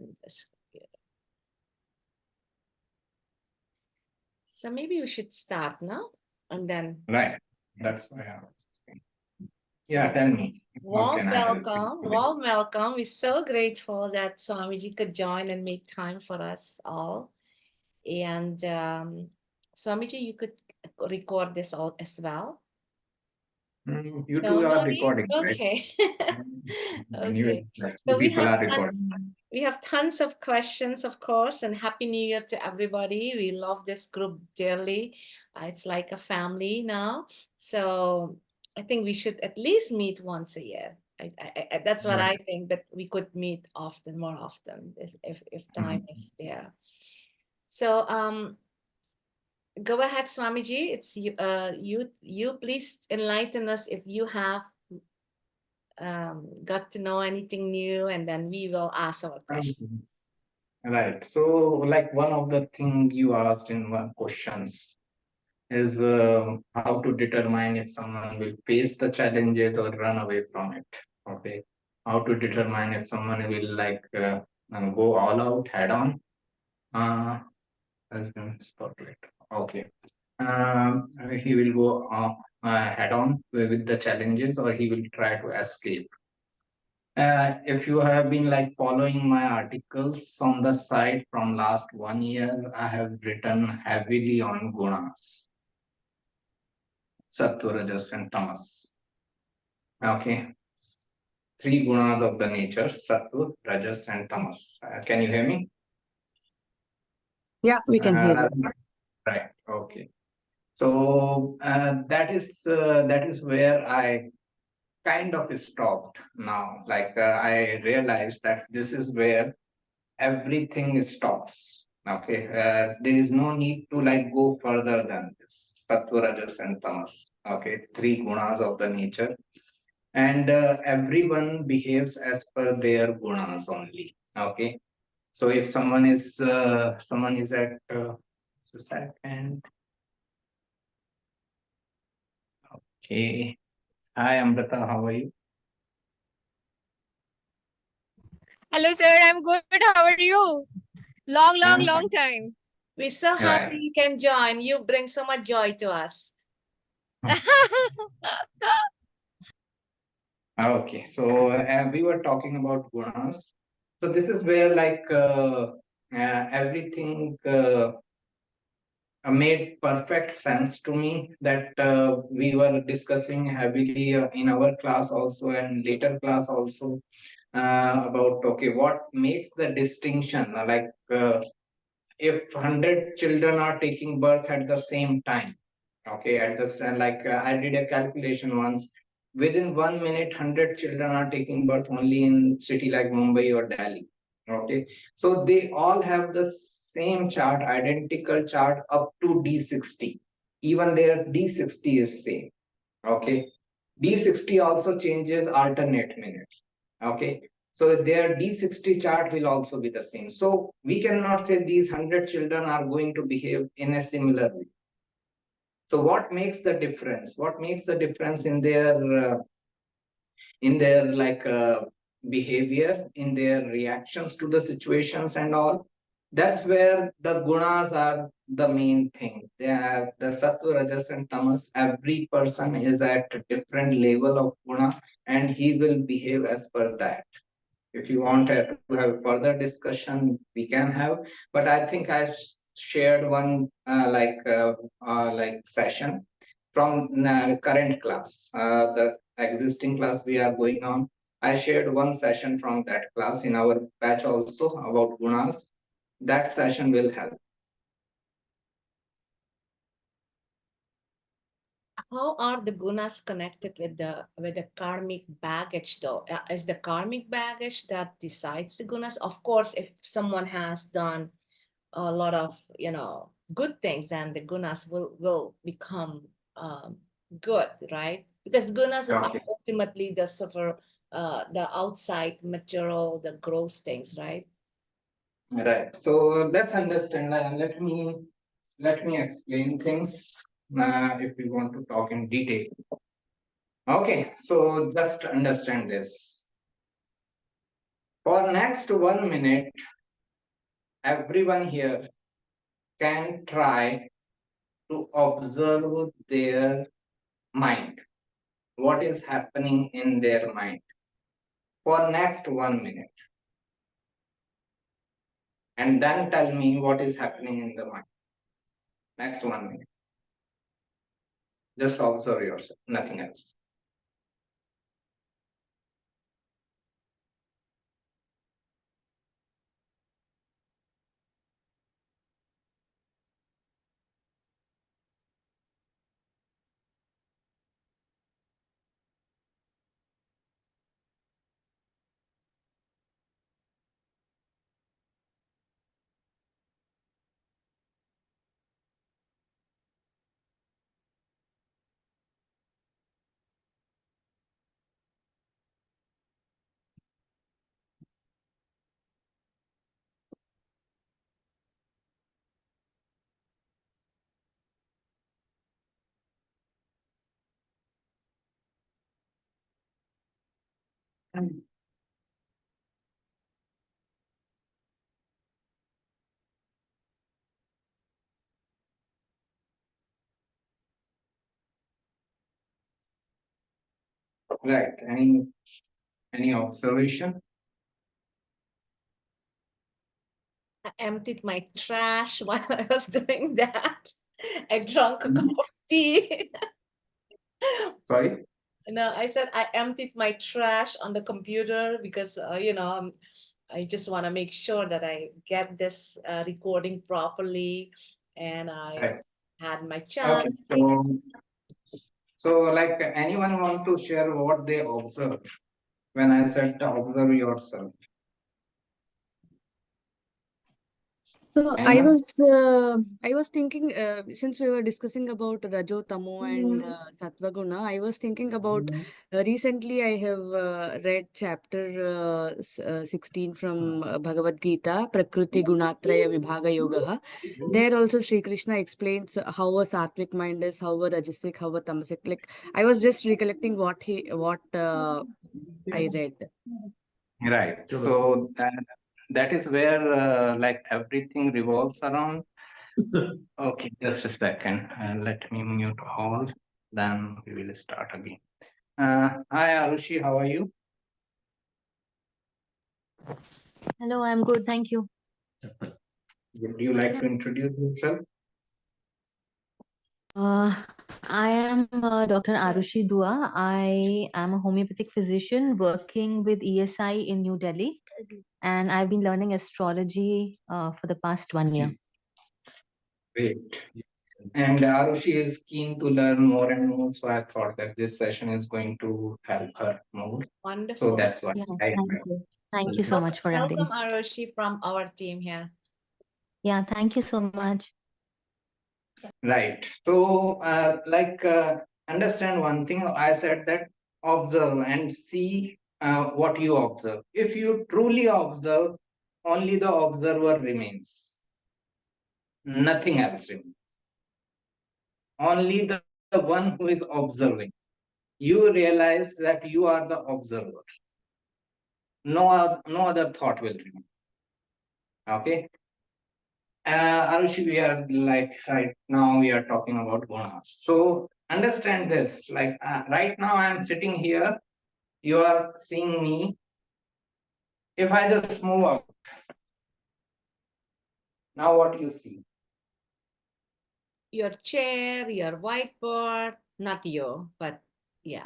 open this computer. So maybe we should start now, and then. Right. That's why I was asking. Yeah, tell me. Warm welcome. Warm welcome. We're so grateful that Swami Jee could join and make time for us all. And Swami Jee, you could record this all as well. You two are recording, okay. right? Okay. So we have tons of questions, of course, and Happy New Year to everybody. We love this group dearly. It's like a family now. So I think we should at least meet once a year. That's what I think, but we could meet often, more often, if time is there. So go ahead, Swamiji. It's you. You please enlighten us if you have got to know anything new, and then we will ask our questions. Right. So, like one of the things you asked in one questions is how to determine if someone will face the challenges or run away from it. Okay. How to determine if someone will go all out head on. Spotlight. Okay. He will go head on with the challenges, or he will try to escape. If you have been like following my articles on the site from last 1 year, I have written heavily on gunas, sattva, rajas, and tamas. Okay, 3 gunas of the nature: sattva, rajas, and tamas. Can you hear me? Yeah, we can hear you. Right. Okay. So that is where I kind of stopped now. Like I realized that this is where everything stops. Okay, there is no need to like go further than this. Sattva, rajas, and tamas. Okay, 3 gunas of the nature, and everyone behaves as per their gunas only. Okay, so if someone is at and okay. Hi, Amrita. How are you? Hello, sir. I'm good. How are you? Long time. We're so happy you can join. You bring so much joy to us. Okay, so we were talking about gunas. So this is where like everything made perfect sense to me, that we were discussing heavily in our class also and later class also about, okay, what makes the distinction, like if 100 children are taking birth at the same time, okay, at the I did a calculation once, within 1 minute 100 children are taking birth only in city like Mumbai or Delhi. Okay, so they all have the same chart, identical chart up to D60. Even their D60 is same. Okay, D60 also changes alternate minutes. Okay, so their D60 chart will also be the same. So we cannot say these 100 children are going to behave in a similar way. So what makes the difference? What makes the difference in their behavior, in their reactions to the situations and all? That's where the gunas are the main thing. They are the sattva, rajas, and tamas. Every person is at a different level of guna, and he will behave as per that. If you want to have further discussion, we can have. But I think I shared one session from current class, the existing class we are going on. I shared one session from that class in our batch also about gunas. That session will help. How are the gunas connected with the karmic baggage, though? Is the karmic baggage that decides the gunas? Of course, if someone has done a lot of good things, then the gunas will become good, right? Because gunas are ultimately the outside material, the gross things, right? Right. So let's understand. Let me explain things if we want to talk in detail. Okay, so just understand this. For next 1 minute, everyone here can try to observe their mind. What is happening in their mind? For next 1 minute. And then tell me what is happening in the mind. Next 1 minute. Just observe yourself, nothing else. Right. Any observation? I emptied my trash while I was doing that. I drank a cup of tea. Sorry? No, I said I emptied my trash on the computer because, I just want to make sure that I get this recording properly. And I Right. had my chai. Okay. So like anyone want to share what they observe when I said to observe yourself? So Anyone? I was thinking, since we were discussing about Rajo, Tamo, and Sattva Guna, I was thinking about recently I have read chapter 16 from Bhagavad Gita, Prakriti Gunatraya Vibhaga Yoga. There also Sri Krishna explains how a sattvic mind is, how a rajasic, how a tamasic. Like I was just recollecting what I read. Right. So that is where like everything revolves around. Okay, just a second. Let me mute all. Then we will start again. Hi Arushi, how are you? Hello, I'm good. Thank you. Would you like to introduce yourself? I am Dr. Arushi Dua. I am a homeopathic physician working with ESI in New Delhi, and I've been learning astrology for the past 1 year. Great. And Arushi is keen to learn more and more, so I thought that this session is going to help her more. Wonderful. So that's why. Yeah, thank you. Thank you so much for having me. Welcome, Arushi, from our team here. Yeah, thank you so much. Right. So, understand one thing. I said that observe and see what you observe. If you truly observe, only the observer remains. Nothing else remains. Only the one who is observing. You realize that you are the observer. No other thought will remain. Okay. Arushi, we are like right now we are talking about gunas. So understand this. Like right now I am sitting here. You are seeing me. If I just move out, now what you see? Your chair, your whiteboard, not you, but yeah.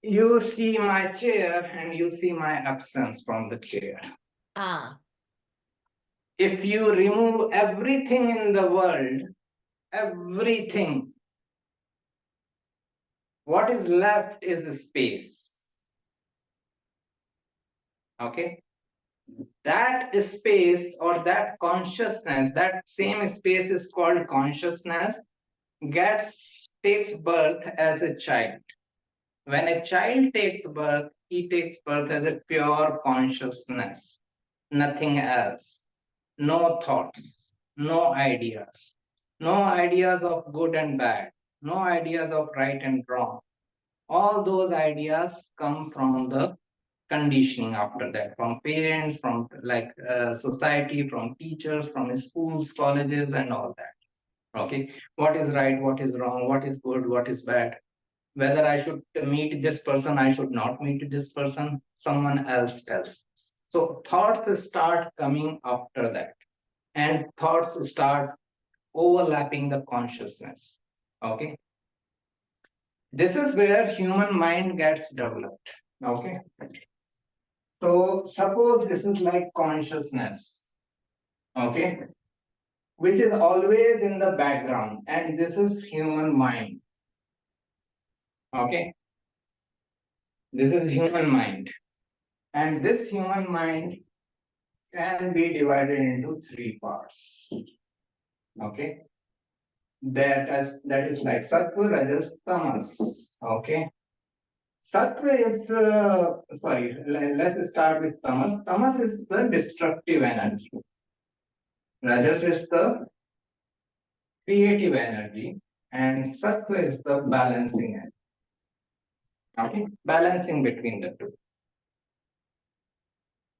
You see my chair and you see my absence from the chair. If you remove everything in the world, everything, what is left is space. Okay. That space or that consciousness, that same space is called consciousness, takes birth as a child. When a child takes birth, he takes birth as a pure consciousness, nothing else. No thoughts, no ideas of good and bad, no ideas of right and wrong. All those ideas come from the conditioning after that, from parents, from like society, from teachers, from schools, colleges, and all that. Okay, what is right, what is wrong, what is good, what is bad, whether I should meet this person, I should not meet this person, someone else tells. So thoughts start coming after that, and thoughts start overlapping the consciousness. Okay, this is where human mind gets developed. Okay, so suppose this is like consciousness, okay, which is always in the background, and this is human mind. Okay, this is human mind, and this human mind can be divided into three parts. Okay, that is like sattva, rajas, tamas. Okay, sattva is sorry. Let's start with tamas. Tamas is the destructive energy. Rajas is the creative energy, and sattva is the balancing energy. Okay, balancing between the two.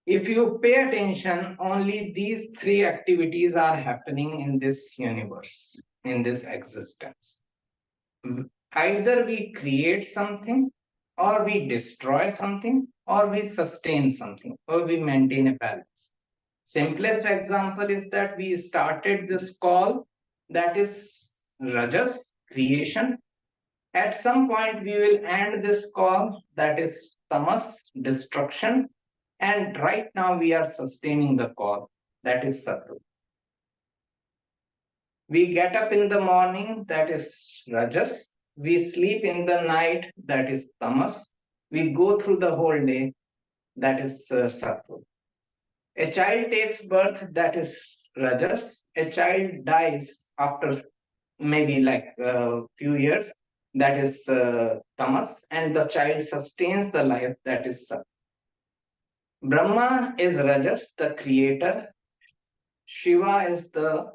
If you pay attention, only these three activities are happening in this universe, in this existence. Either we create something, or we destroy something, or we sustain something, or we maintain a balance. Simplest example is that we started this call, that is Rajas, creation. At some point, we will end this call, that is Tamas, destruction. And right now, we are sustaining the call, that is Sattva. We get up in the morning, that is Rajas. We sleep in the night, that is Tamas. We go through the whole day, that is Sattva. A child takes birth, that is Rajas. A child dies after maybe like a few years, that is Tamas. And the child sustains the life, that is Sattva. Brahma is Rajas, the creator. Shiva is the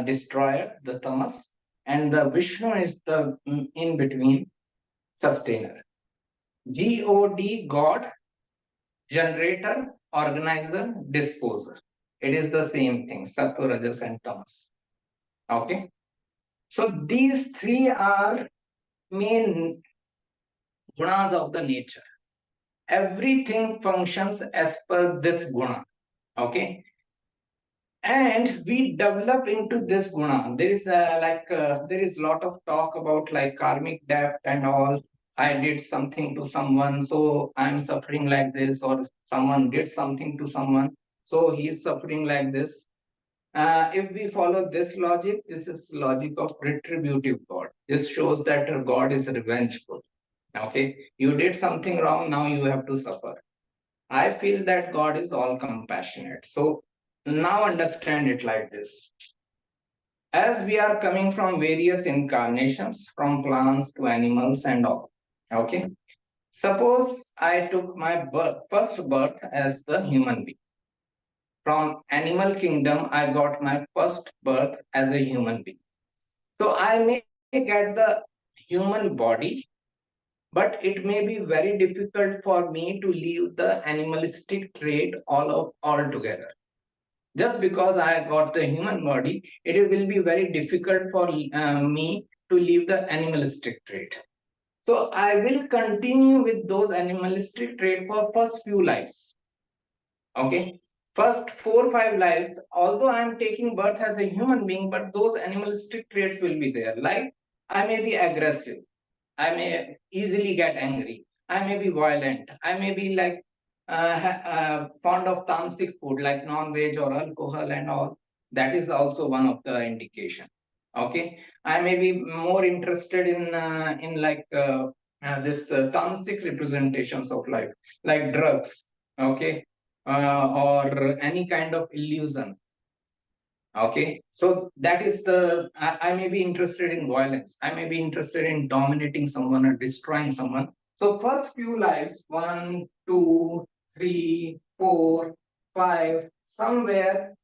destroyer, the Tamas. And the Vishnu is the in-between sustainer. God, God, generator, organizer, disposer. It is the same thing, Sattva, Rajas, and Tamas. Okay. So these three are main gunas of the nature. Everything functions as per this guna. Okay. And we develop into this guna. There is there is a lot of talk about like karmic debt and all. I did something to someone, so I'm suffering like this, or someone did something to someone, so he is suffering like this. If we follow this logic, this is logic of retributive God. This shows that God is revengeful. Okay, you did something wrong, now you have to suffer. I feel that God is all compassionate. So now understand it like this. As we are coming from various incarnations, from plants to animals and all. Okay. Suppose I took my first birth as the human being. From animal kingdom, I got my first birth as a human being. So I may get the human body, but it may be very difficult for me to leave the animalistic trait altogether. Just because I got the human body, it will be very difficult for me to leave the animalistic trait. So I will continue with those animalistic traits for first few lives. Okay. First 4 or 5 lives, although I am taking birth as a human being, but those animalistic traits will be there. Like I may be aggressive. I may easily get angry. I may be violent. I may be like fond of tamasic food like non-veg or alcohol and all. That is also one of the indication. Okay, I may be more interested in this tamasic representations of life, like drugs. Okay, or any kind of illusion. Okay, so that is I may be interested in violence. I may be interested in dominating someone or destroying someone. So first few lives, 1, 2, 3, 4, 5, somewhere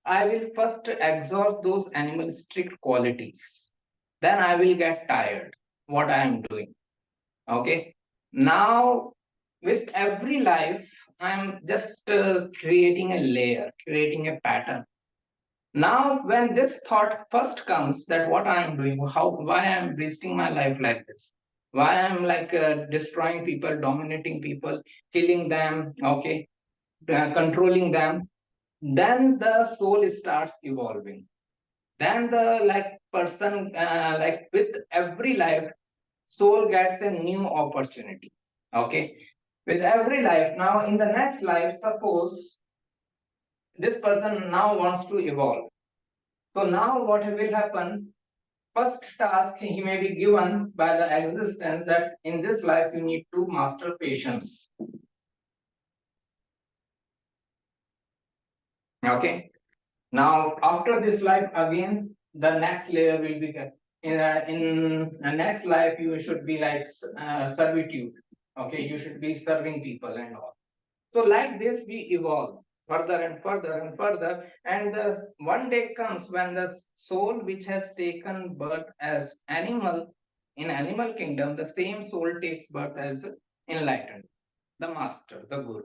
I will first exhaust those animalistic qualities. Then I will get tired what I am doing. Okay, now with every life, I'm just creating a layer, creating a pattern. Now, when this thought first comes that what I'm doing, why I'm wasting my life like this, why I'm like destroying people, dominating people, killing them, okay, controlling them, then the soul starts evolving. Then the like person, like with every life, soul gets a new opportunity. Okay, with every life. Now, in the next life, suppose this person now wants to evolve. So now what will happen? First task he may be given by the existence that in this life you need to master patience. Okay. Now after this life again, the next layer will be in the next life you should be like servitude. Okay, you should be serving people and all. So like this we evolve further and further and further, and the one day comes when the soul which has taken birth as animal in animal kingdom, the same soul takes birth as enlightened, the master, the guru.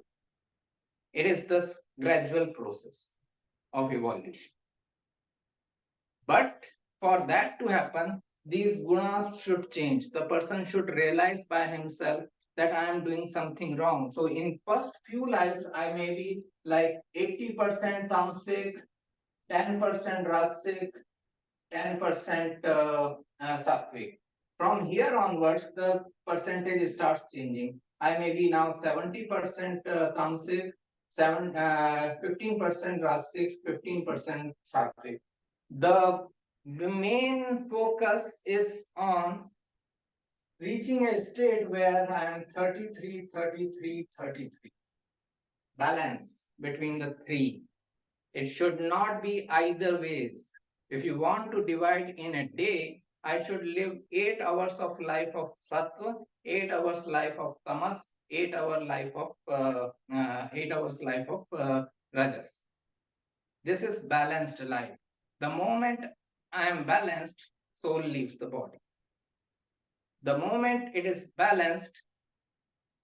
It is the gradual process of evolution. But for that to happen, these gunas should change. The person should realize by himself that I am doing something wrong. So in first few lives, I may be like 80% tamasic, 10% rasic, 10% sattvic. From here onwards, the percentage starts changing. I may be now 70% tamasic, 15% rasic, 15% sattvic. The main focus is on reaching a state where I am 33, 33, 33. Balance between the three. It should not be either ways. If you want to divide in a day, I should live 8 hours of life of sattva, 8 hours life of tamas, 8 hour life of 8 hours life of rajas. This is balanced life. The moment I am balanced, soul leaves the body. The moment it is balanced,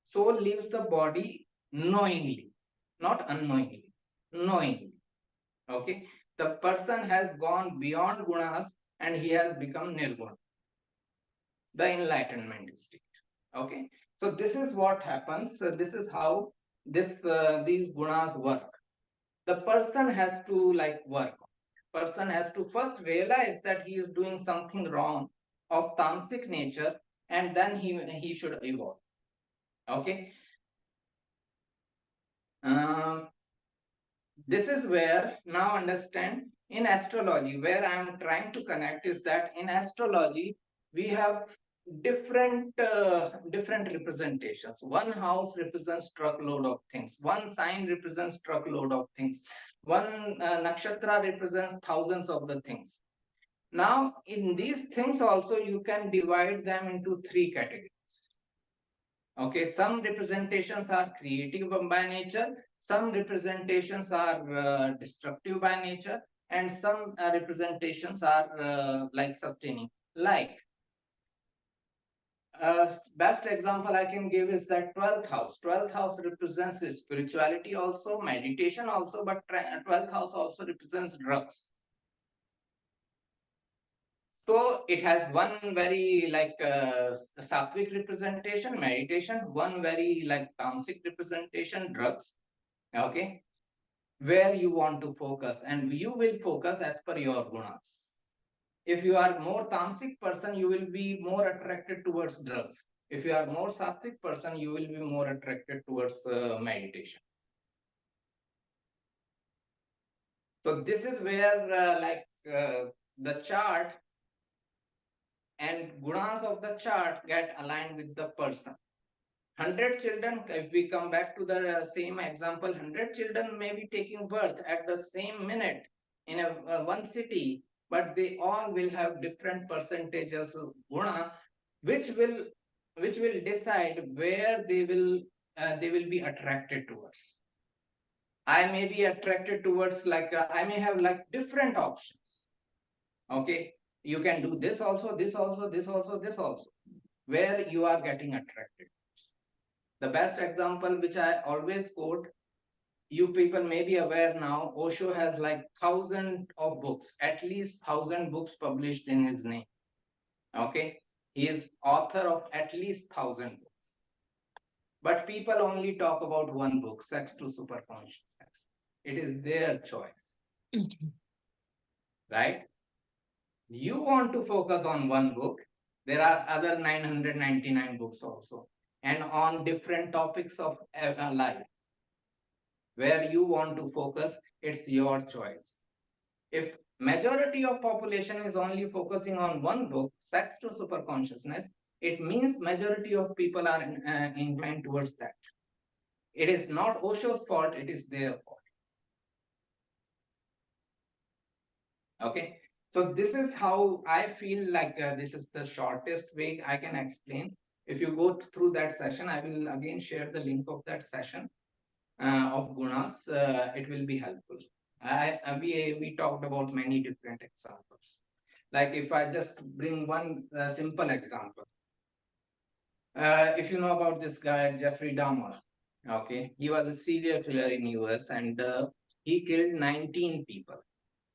soul leaves the body knowingly, not unknowingly, knowingly. Okay, the person has gone beyond gunas and he has become nirguna, the enlightenment state. Okay, so this is what happens. This is how these gunas work. The person has to like work. Person has to first realize that he is doing something wrong of tamasic nature, and then he should evolve. Okay. This is where now understand in astrology, where I am trying to connect is that in astrology we have different representations. One house represents truckload of things, one sign represents truckload of things, one nakshatra represents thousands of the things. Now in these things also you can divide them into three categories. Okay, some representations are creative by nature, some representations are destructive by nature, and some representations are like sustaining. Like best example I can give is that 12th house. 12th house represents spirituality also, meditation also, but 12th house also represents drugs. So it has one very like sattvic representation, meditation, one very like tamasic representation, drugs. Okay, where you want to focus, and you will focus as per your gunas. If you are more tamasic person, you will be more attracted towards drugs. If you are more sattvic person, you will be more attracted towards meditation. So this is where the chart and gunas of the chart get aligned with the person. 100 children, if we come back to the same example, 100 children may be taking birth at the same minute in one city, but they all will have different percentages of guna, which will decide where they will be attracted towards. I may be attracted towards I may have like different options. Okay, you can do this also, this also, this also, this also, where you are getting attracted. The best example which I always quote, you people may be aware now, Osho has like 1,000 of books, at least 1,000 books published in his name. Okay, he is author of at least 1,000 books. But people only talk about one book, Sex to Superconsciousness. It is their choice. Right? You want to focus on one book. There are other 999 books also, and on different topics of life. Where you want to focus, it's your choice. If majority of population is only focusing on one book, Sex to Superconsciousness, it means majority of people are inclined towards that. It is not Osho's fault, it is their fault. Okay, so this is how I feel like this is the shortest way I can explain. If you go through that session, I will again share the link of that session of Gunas. It will be helpful. We talked about many different examples. Like if I just bring one simple example. If you know about this guy, Jeffrey Dahmer, okay, he was a serial killer in US and he killed 19 people.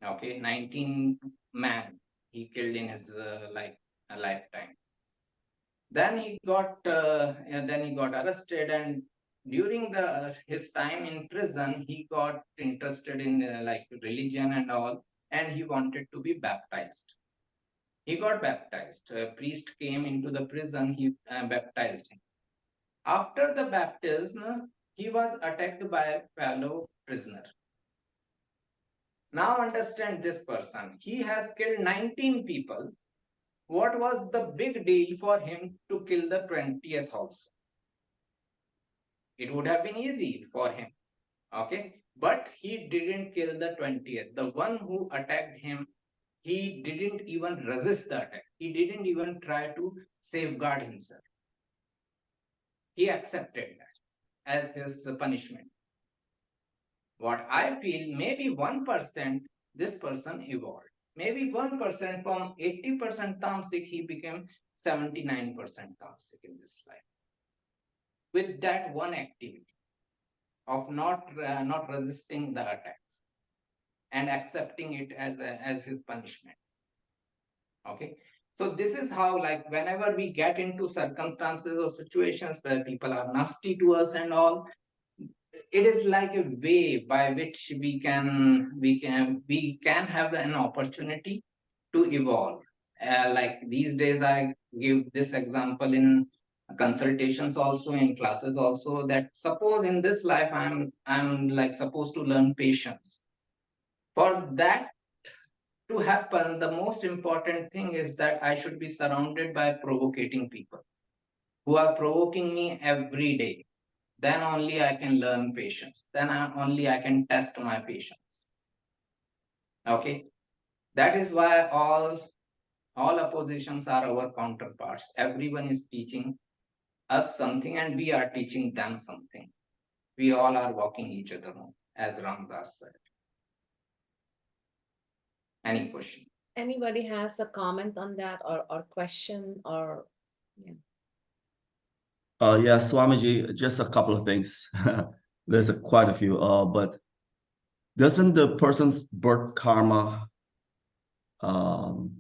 Okay, 19 men he killed in his lifetime. Then he got arrested, and during his time in prison, he got interested in religion and all, and he wanted to be baptized. He got baptized. A priest came into the prison. He baptized him. After the baptism, he was attacked by a fellow prisoner. Now understand this person. He has killed 19 people. What was the big deal for him to kill the 20th also? It would have been easy for him. Okay. But he didn't kill the 20th. The one who attacked him, he didn't even resist the attack. He didn't even try to safeguard himself. He accepted that as his punishment. What I feel, maybe 1% this person evolved. Maybe 1% from 80% tamasic, he became 79% tamasic in this life. With that one activity of not resisting the attack and accepting it as his punishment. Okay. So this is how, like, whenever we get into circumstances or situations where people are nasty to us and all, it is like a way by which we can have an opportunity to evolve. Like these days, I give this example in consultations also, in classes also, that suppose in this life I'm like supposed to learn patience. For that to happen, the most important thing is that I should be surrounded by provocating people who are provoking me every day. Then only I can learn patience. Then only I can test my patience. Okay. That is why all oppositions are our counterparts. Everyone is teaching us something and we are teaching them something. We all are walking each other home, as Ramdas said. Any question? Anybody has a comment on that or question or yeah. Yeah, Swami Jee, just a couple of things. There's quite a few, but doesn't the person's birth karma and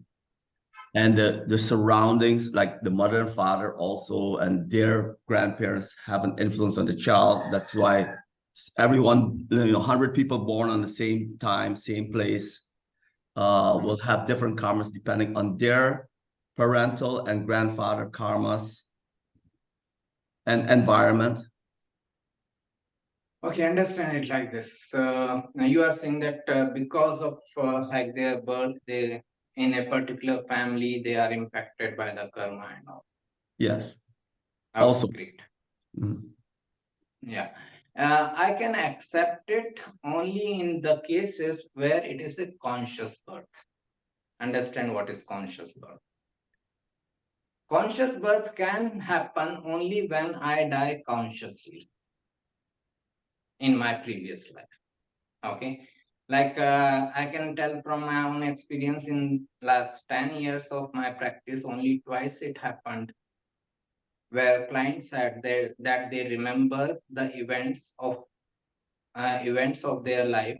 the surroundings, like the mother and father also, and their grandparents have an influence on the child? That's why everyone, 100 people born on the same time, same place, will have different karmas depending on their parental and grandfather karmas and environment. Okay, understand it like this. Now you are saying that because of like their birth, they in a particular family, they are impacted by the karma and all. Yes. Okay, Also. great. Mm-hmm. Yeah. I can accept it only in the cases where it is a conscious birth. Understand what is conscious birth. Conscious birth can happen only when I die consciously in my previous life. Okay. Like I can tell from my own experience in last 10 years of my practice, only twice it happened where clients said that they remember the events of their life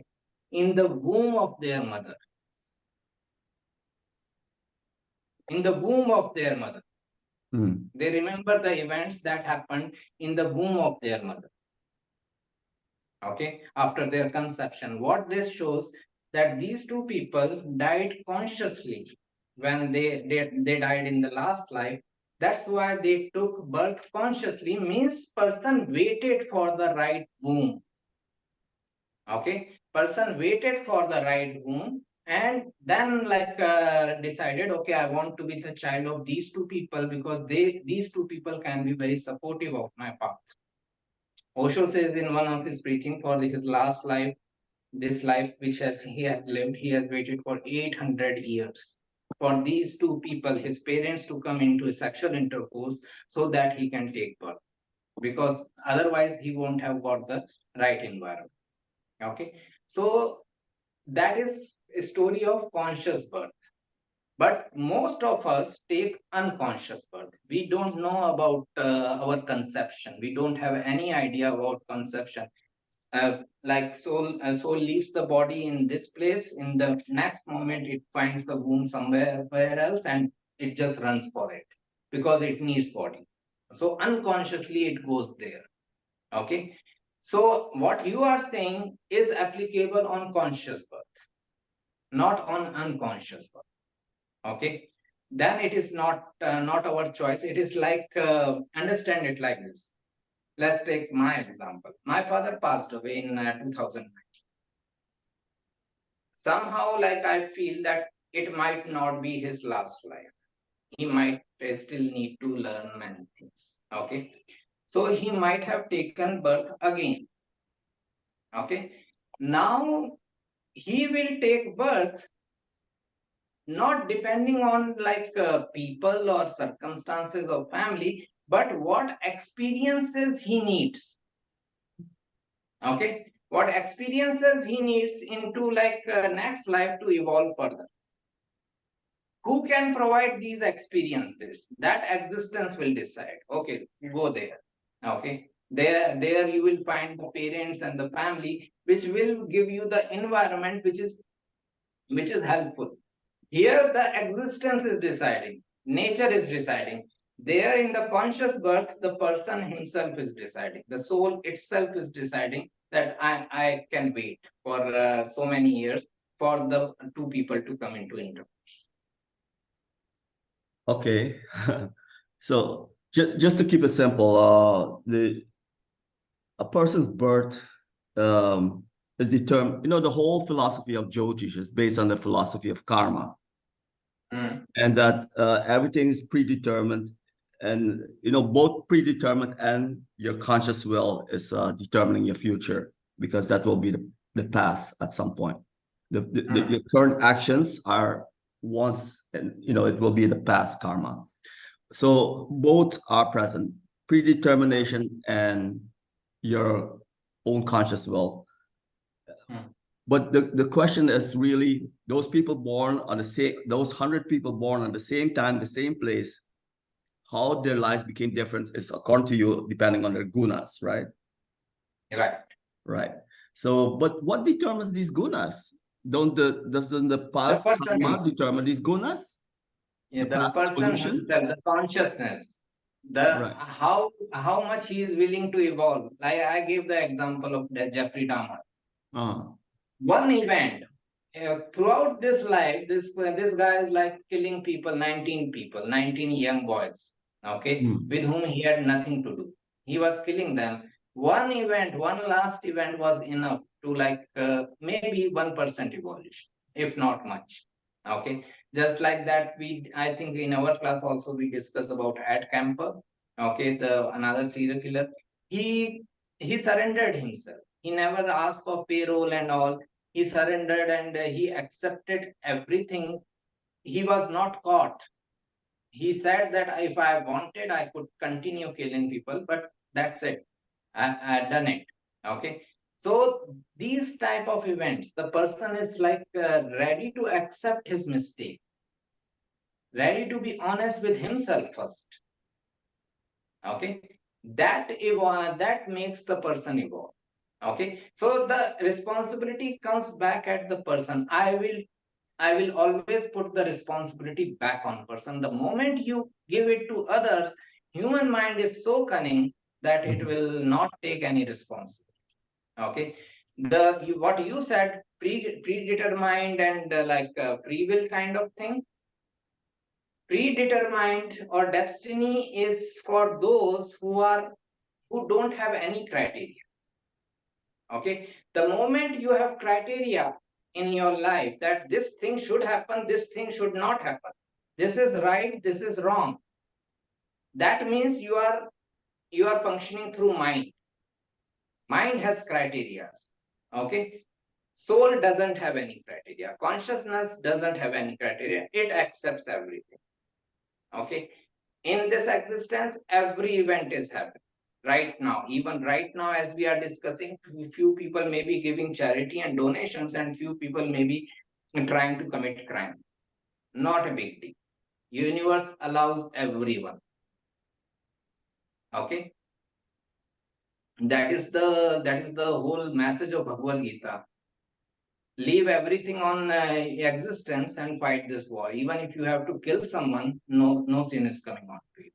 in the womb of their mother. In the womb of their mother. They remember the events that happened in the womb of their mother. Okay, after their conception. What this shows that these two people died consciously when they died in the last life. That's why they took birth consciously, means person waited for the right womb. Okay, person waited for the right womb and then decided, okay, I want to be the child of these two people because these two people can be very supportive of my path. Osho says in one of his preaching, for his last life, this life which he has lived, he has waited for 800 years for these two people, his parents, to come into a sexual intercourse so that he can take birth, because otherwise he won't have got the right environment. Okay, so that is a story of conscious birth. But most of us take unconscious birth. We don't know about our conception. We don't have any idea about conception. Soul leaves the body in this place. In the next moment, it finds the womb somewhere else, and it just runs for it because it needs body. So unconsciously, it goes there. Okay. So what you are saying is applicable on conscious birth, not on unconscious birth. Okay, then it is not our choice. It is understand it like this. Let's take my example. My father passed away in 2009. Somehow, I feel that it might not be his last life. He might still need to learn many things. Okay, so he might have taken birth again. Okay, now he will take birth not depending on people or circumstances of family, but what experiences he needs. Okay, what experiences he needs into next life to evolve further. Who can provide these experiences? That existence will decide. Okay, go there. Okay, there you will find the parents and the family, which will give you the environment which is helpful. Here the existence is deciding, nature is deciding. There in the conscious birth, the person himself is deciding. The soul itself is deciding that I can wait for so many years for the two people to come into intercourse. Okay, so just to keep it simple, a person's birth is determined. The whole philosophy of Jyotish is based on the philosophy of karma. And that everything is predetermined, and both predetermined and your conscious will is determining your future, because that will be the past at some point. Your current actions are once, and it will be the past karma. So both are present, predetermination and your own conscious will. But the question is really, those people born on the same, those 100 people born on the same time, the same place, how their lives became different is according to you, depending on their gunas, right? Right. Right. So, but what determines these gunas? Doesn't the past karma determine these gunas? Yeah, the person, the consciousness, how much he is willing to evolve. I gave the example of Jeffrey Dahmer. One event throughout this life, this guy is killing people, 19 young boys, okay, with whom he had nothing to do. He was killing them. One last event was enough to maybe 1% evolution, if not much. Okay, just like that, I think in our class also we discussed about Ed Kemper. Okay, another serial killer. He surrendered himself. He never asked for payroll and all. He surrendered and he accepted everything. He was not caught. He said that if I wanted, I could continue killing people, but that's it. I done it. Okay. So these type of events, the person is ready to accept his mistake, ready to be honest with himself first. Okay, that makes the person evolve. Okay, so the responsibility comes back at the person. I will always put the responsibility back on person. The moment you give it to others, human mind is so cunning that it will not take any responsibility. Okay, what you said, predetermined and free will kind of thing. Predetermined or destiny is for those who don't have any criteria. Okay, the moment you have criteria in your life that this thing should happen, this thing should not happen, this is right, this is wrong, that means you are functioning through mind. Mind has criteria. Okay, soul doesn't have any criteria, consciousness doesn't have any criteria, it accepts everything. Okay, in this existence every event is happening right now. Even right now as we are discussing, few people may be giving charity and donations and few people may be trying to commit crime. Not a big deal. Universe allows everyone. Okay, that is the whole message of Bhagavad Gita. Leave everything on existence and fight this war. Even if you have to kill someone, no sin is coming on to you.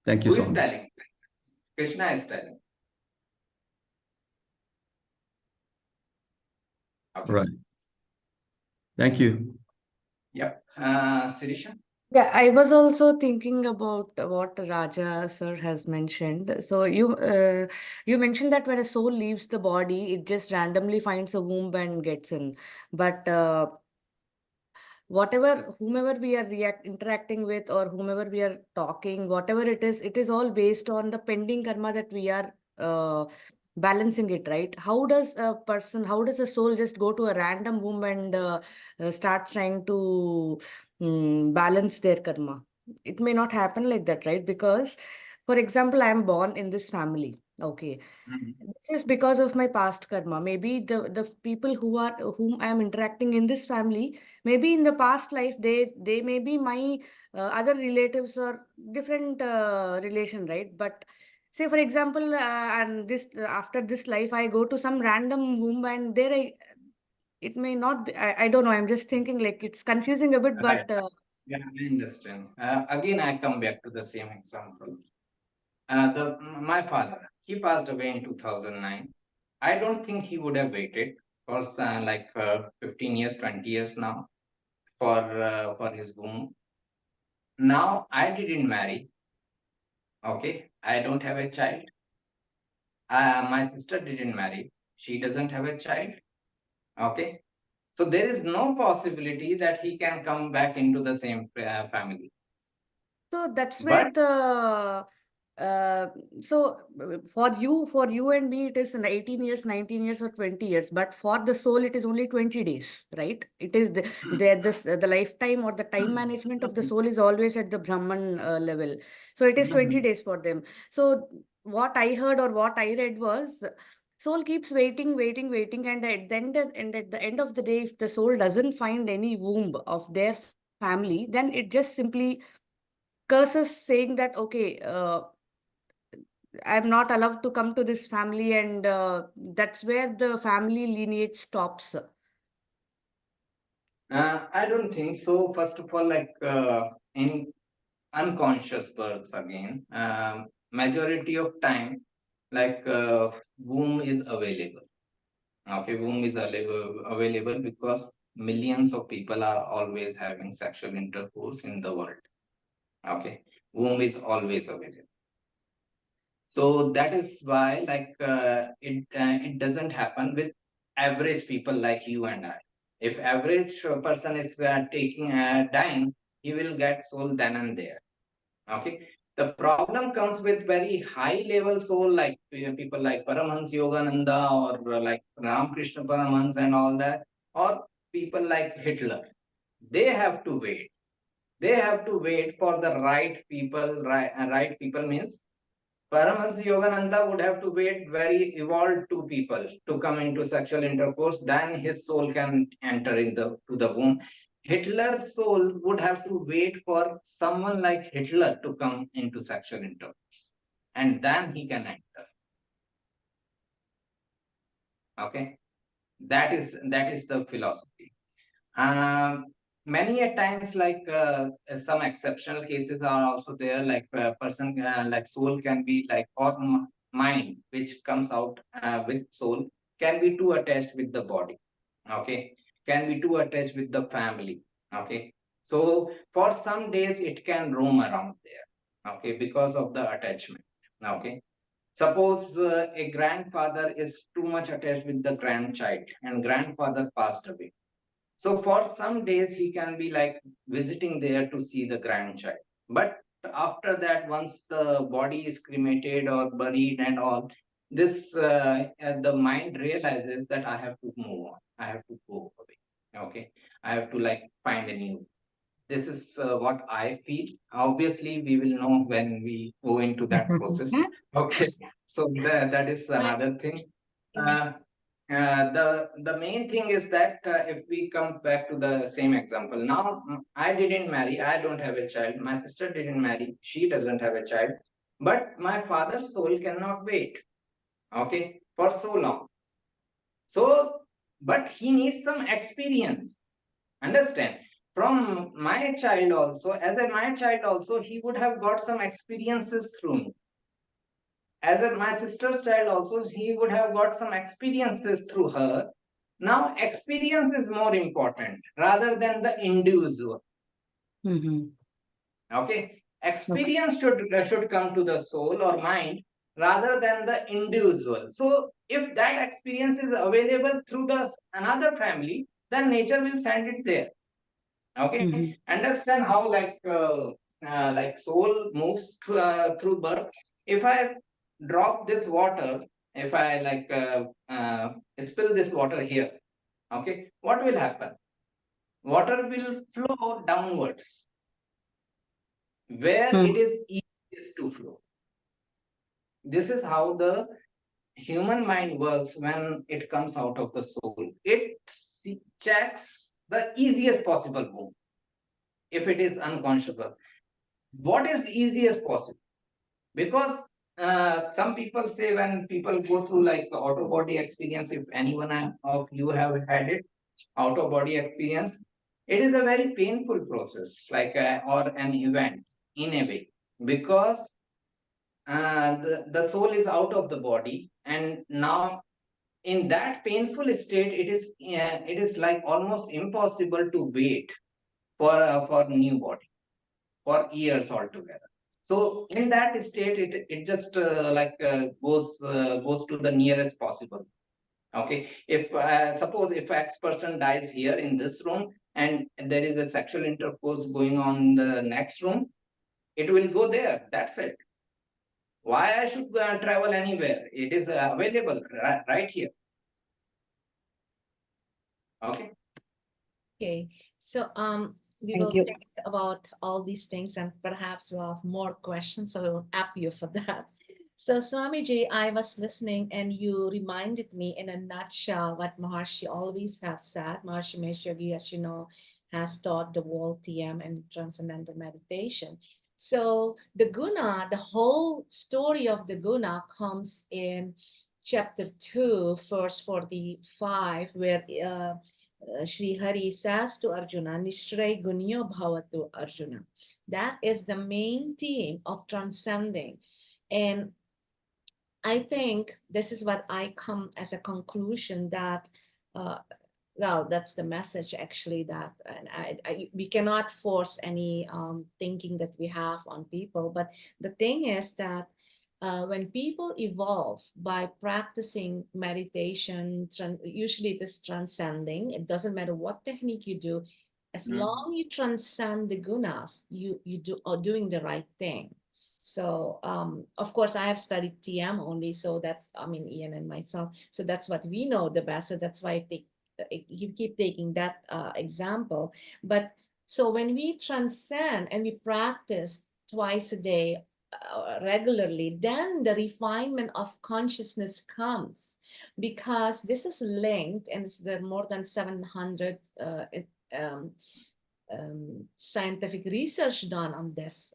Thank you Who so is much. telling? Krishna is telling. Okay. Right. Thank you. Yep. Sirisha? Yeah, I was also thinking about what Raja sir has mentioned. So you mentioned that when a soul leaves the body, it just randomly finds a womb and gets in. But whomever we are interacting with or whomever we are talking, whatever it is all based on the pending karma that we are balancing it, right? How does a soul just go to a random womb and start trying to balance their karma? It may not happen like that, right? Because, for example, I am born in this family. Okay. This is because of my past karma. Maybe the people whom I am interacting in this family, maybe in the past life they may be my other relatives or different relation, right? But say for example, and this after this life I go to some random womb and there it may not be. I don't know. I'm just thinking like it's confusing a bit, Right. but Yeah, I understand. Again, I come back to the same example. My father, he passed away in 2009. I don't think he would have waited for 15 years, 20 years now for his womb. Now I didn't marry. Okay, I don't have a child. My sister didn't marry. She doesn't have a child. Okay, so there is no possibility that he can come back into the same family. so that's where But the uh, so for you and me it is in 18 years, 19 years or 20 years, but for the soul it is only 20 days, right? It is the lifetime or the time management of the soul is always at the Brahman level. So it is 20 days for them. So what I heard or what I read was soul keeps waiting, and at the end of the day, if the soul doesn't find any womb of their family, then it just simply curses, saying that okay, I'm not allowed to come to this family, and that's where the family lineage stops. I don't think so. First of all, in unconscious births again, majority of time, womb is available. Okay, womb is available because millions of people are always having sexual intercourse in the world. Okay, womb is always available. So that is why it doesn't happen with average people like you and I. If average person is taking dying, he will get soul then and there. Okay, the problem comes with very high level soul like people like Paramahansa Yogananda or like Ramakrishna Paramahansa and all that, or people like Hitler. They have to wait. They have to wait for the right people. Right people means Paramahansa Yogananda would have to wait very evolved two people to come into sexual intercourse, then his soul can enter in to the womb. Hitler's soul would have to wait for someone like Hitler to come into sexual intercourse, and then he can enter. Okay, that is the philosophy. Many a times, like some exceptional cases are also there, like a person like soul can be like, or mind which comes out with soul can be too attached with the body. Okay, can be too attached with the family. Okay, so for some days it can roam around there. Okay, because of the attachment. Okay, suppose a grandfather is too much attached with the grandchild and grandfather passed away. So for some days he can be like visiting there to see the grandchild. But after that, once the body is cremated or buried and all, this the mind realizes that I have to move on. I have to go away. Okay, I have to like find a new. This is what I feel. Obviously, we will know when we go into that process. Okay, so that is another thing. The main thing is that if we come back to the same example, now I didn't marry, I don't have a child. My sister didn't marry, she doesn't have a child. But my father's soul cannot wait, okay, for so long. So, but he needs some experience. Understand? From my child also, my child also, he would have got some experiences through me. As my sister's child also, he would have got some experiences through her. Now, experience is more important rather than the individual. Okay, experience should come to the soul or mind rather than the individual. So, if that experience is available through the another family, then nature will send it there. Okay, understand how like soul moves through birth. If I drop this water, if I like spill this water here, okay, what will happen? Water will flow downwards where it is easiest to flow. This is how the human mind works when it comes out of the soul. It checks the easiest possible move if it is unconscionable. What is easiest possible? Because some people say when people go through like auto body experience, if anyone of you have had it, auto body experience, it is a very painful process, like or an event in a way, because the soul is out of the body, and now in that painful state, it is like almost impossible to wait for new body for years altogether. So in that state, it just goes to the nearest possible. Okay, if suppose if X person dies here in this room and there is a sexual intercourse going on in the next room, it will go there. That's it. Why I should travel anywhere? It is available right here. Okay. Okay, so we Thank will you. think about all these things and perhaps we'll have more questions, so we'll app you for that. So Swami Jee, I was listening and you reminded me in a nutshell what Maharishi always has said. Maharishi Mahesh Yogi, as you know, has taught the world TM and Transcendental Meditation. So the guna, the whole story of the guna comes in chapter 2, verse 45, where Sri Hari says to Arjuna, Nishray Gunyo Bhavatu Arjuna. That is the main theme of transcending. And I think this is what I come as a conclusion that, well, that's the message actually, that and we cannot force any thinking that we have on people. But the thing is that when people evolve by practicing meditation, usually it is transcending. It doesn't matter what technique you do, as long you transcend the gunas, you are doing the right thing. So of course I have studied TM only, so that's, I mean, Ian and myself, so that's what we know the best. So that's why you keep taking that example. But so when we transcend and we practice twice a day regularly, then the refinement of consciousness comes, because this is linked, and it's the more than 700 scientific research done on this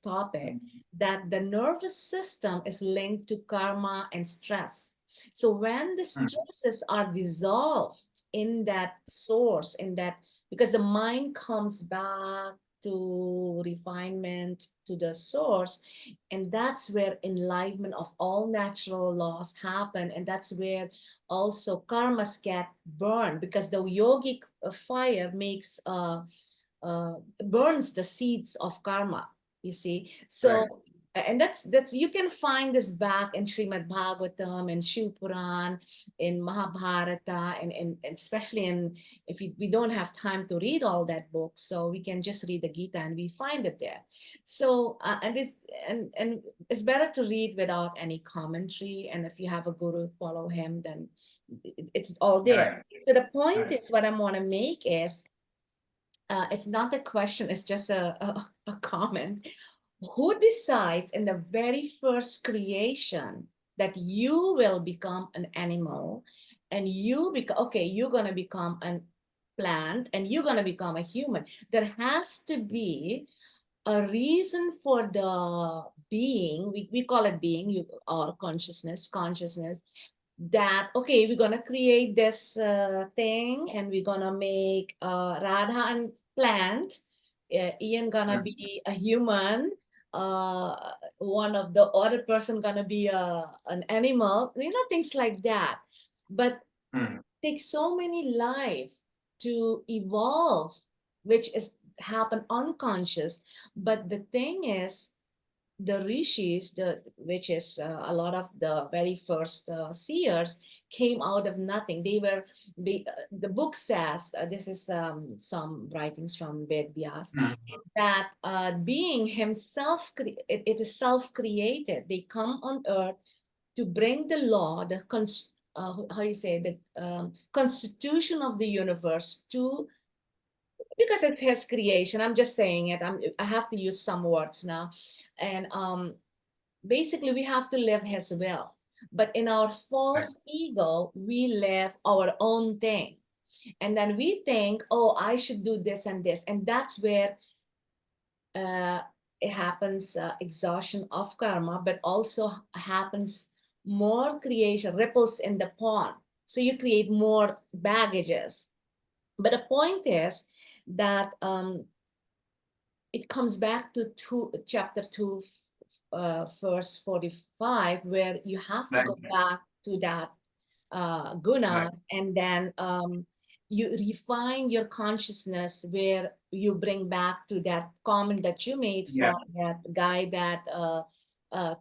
topic, that the nervous system is linked to karma and stress. So when the stresses are dissolved in that source, because the mind comes back to refinement, to the source, and that's where enlightenment of all natural laws happen, and that's where also karmas get burned, because the yogic fire makes burns the seeds of karma, you see. So and that's you can find this back in Srimad Bhagvatam and Shiv Puran, in Mahabharata, and especially in, if we don't have time to read all that book, so we can just read the Gita and we find it there. So and it's better to read without any commentary, and if you have a guru, follow him, then it's all there. So the point is, what I want to make is, it's not a question, it's just a comment. Who decides in the very first creation that you will become an animal, and you become, okay, you're going to become a plant, and you're going to become a human? There has to be a reason for the being, we call it being, or consciousness, that, okay, we're gonna create this thing, and we're gonna make Radha and plant, Ian gonna be a human, one of the other person gonna be an animal, things like that. But it takes so many life to evolve, which is happen unconscious. But the thing is, the rishis, which is a lot of the very first seers, came out of nothing. They were, the book says, this is some writings from Ved Vyas, that being himself, it is self-created. They come on earth to bring the law, how you say, the constitution of the universe to, because it has creation. I'm just saying it. I have to use some words now. And basically, we have to live his will. But in our false ego, we live our own thing. And then we think, oh, I should do this and this. And that's where it happens, exhaustion of karma, but also happens more creation, ripples in the pond. So you create more baggages. But the point is that it comes back to chapter 2, verse 45, where you have to go back to that guna, and then you refine your consciousness, where you bring back to that comment that you made from that guy that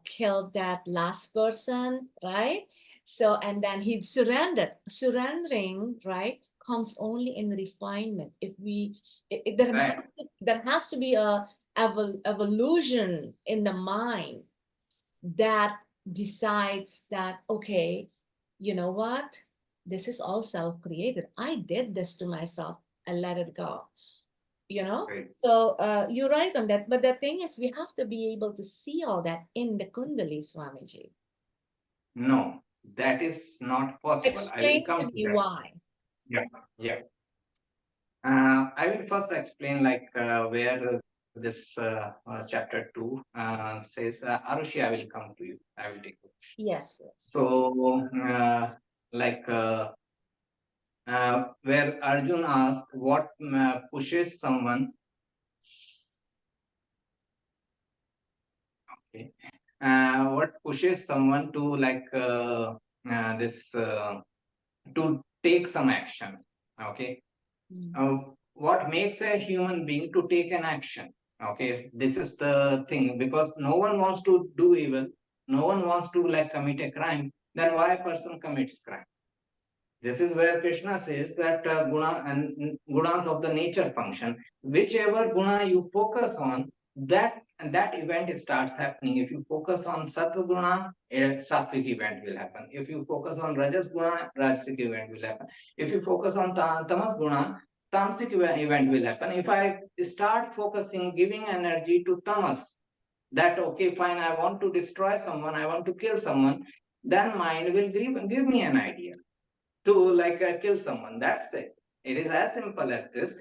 killed that last person, right? So, and then he'd surrendering, right, comes only in refinement. If we, there has to be a evolution in the mind that decides that, okay, you know what, this is all self-created. I did this to myself. I let it go. So you're right on that. But the thing is, we have to be able to see all that in the Kundali, Swamiji. No, that is not possible. Explain to me why. I will first explain where this chapter 2 says, Arushi, I will come to you. I will take it. Yes. So, where Arjun asked what pushes someone. Okay. What pushes someone to to take some action. Okay. What makes a human being to take an action? Okay, this is the thing, because no one wants to do evil, no one wants to commit a crime. Then why a person commits crime? This is where Krishna says that guna and gunas of the nature function, whichever guna you focus on, that event starts happening. If you focus on sattva guna, a sattvic event will happen. If you focus on rajas guna, rajasic event will happen. If you focus on tamas guna, tamasic event will happen. If I start focusing, giving energy to tamas, that okay, fine, I want to destroy someone, I want to kill someone, then mind will give me an idea to kill someone. That's it. It is as simple as this.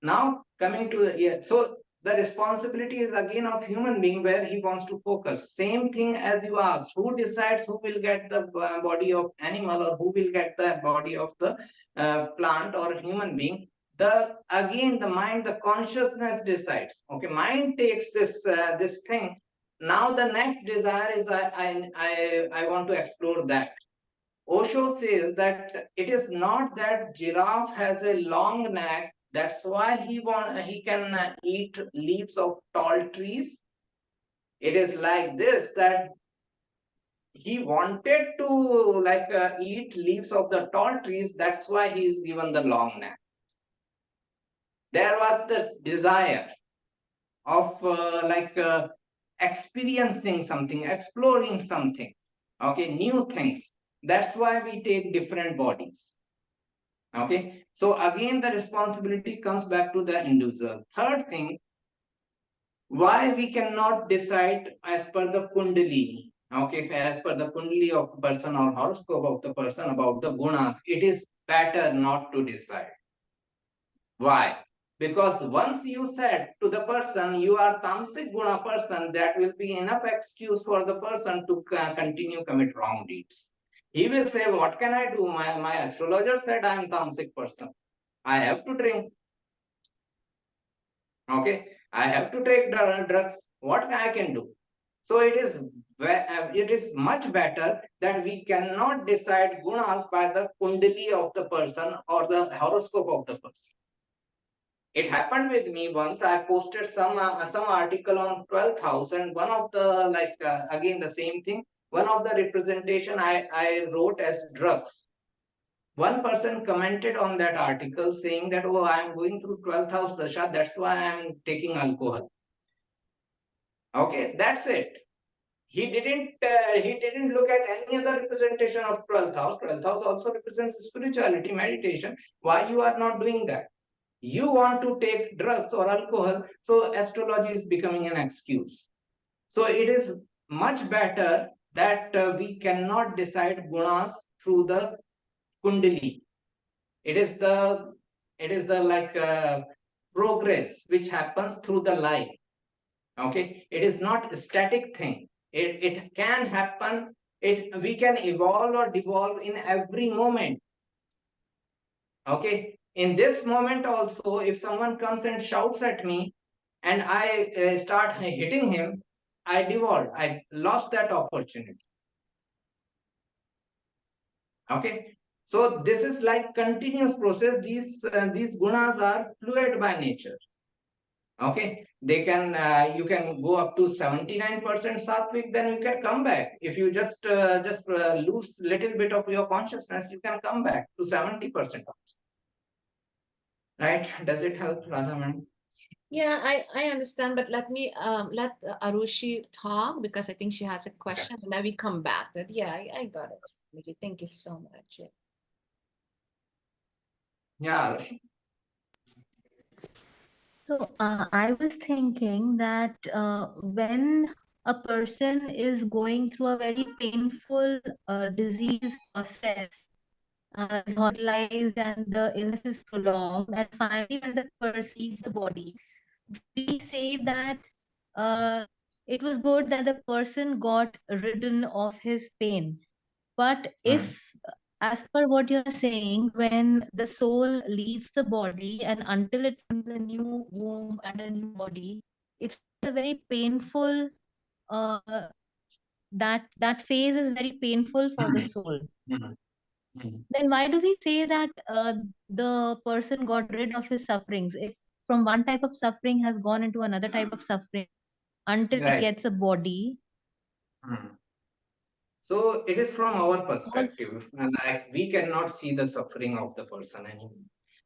Now coming to the ear. So the responsibility is again of human being where he wants to focus. Same thing as you asked, who decides who will get the body of animal or who will get the body of the plant or human being? Again, the mind, the consciousness decides. Okay, mind takes this thing. Now the next desire is I want to explore that. Osho says that it is not that giraffe has a long neck, that's why he can eat leaves of tall trees. It is like this, that he wanted to eat leaves of the tall trees, that's why he is given the long neck. There was this desire of experiencing something, exploring something, okay, new things. That's why we take different bodies. Okay, so again, the responsibility comes back to the individual. Third thing, why we cannot decide as per the kundali, okay, as per the kundali of the person or horoscope of the person about the gunas, it is better not to decide. Why? Because once you said to the person, you are tamasic guna person, that will be enough excuse for the person to continue commit wrong deeds. He will say, what can I do? My astrologer said I am tamasic person. I have to drink. Okay, I have to take drugs. What I can do? So it is much better that we cannot decide gunas by the kundali of the person or the horoscope of the person. It happened with me once. I posted some article on 12th house, and one of the again the same thing. One of the representation I wrote as drugs. One person commented on that article saying that, oh, I am going through 12th house dasha, that's why I am taking alcohol. Okay, that's it. He didn't look at any other representation of 12th house. 12th house also represents spirituality, meditation. Why you are not doing that? You want to take drugs or alcohol, so astrology is becoming an excuse. So it is much better that we cannot decide gunas through the kundali. It is the progress which happens through the life. Okay, it is not a static thing. It can happen. We can evolve or devolve in every moment. Okay, in this moment also, if someone comes and shouts at me and I start hitting him, I devolved. I lost that opportunity. Okay, so this is like continuous process. These gunas are fluid by nature. Okay, they can you can go up to 79% sattvic, then you can come back. If you just lose little bit of your consciousness, you can come back to 70% also. Right? Does it help, Radha ma'am? Yeah, I understand, but let me let Arushi talk, because I think she has a question, and then we come back. That I got it. Thank you so much. Yeah, Arushi. So I was thinking that when a person is going through a very painful disease process, is hospitalized and the illness is prolonged, and finally when the perceives the body, we say that it was good that the person got ridden of his pain. But if, as per what you're saying, when the soul leaves the body and until it finds a new womb and a new body, it's a very painful, that phase is very painful for the soul. Then why do we say that the person got rid of his sufferings? If from one type of suffering has gone into another type of suffering until he gets a body. So it is from our perspective, like we cannot see the suffering of the person anymore.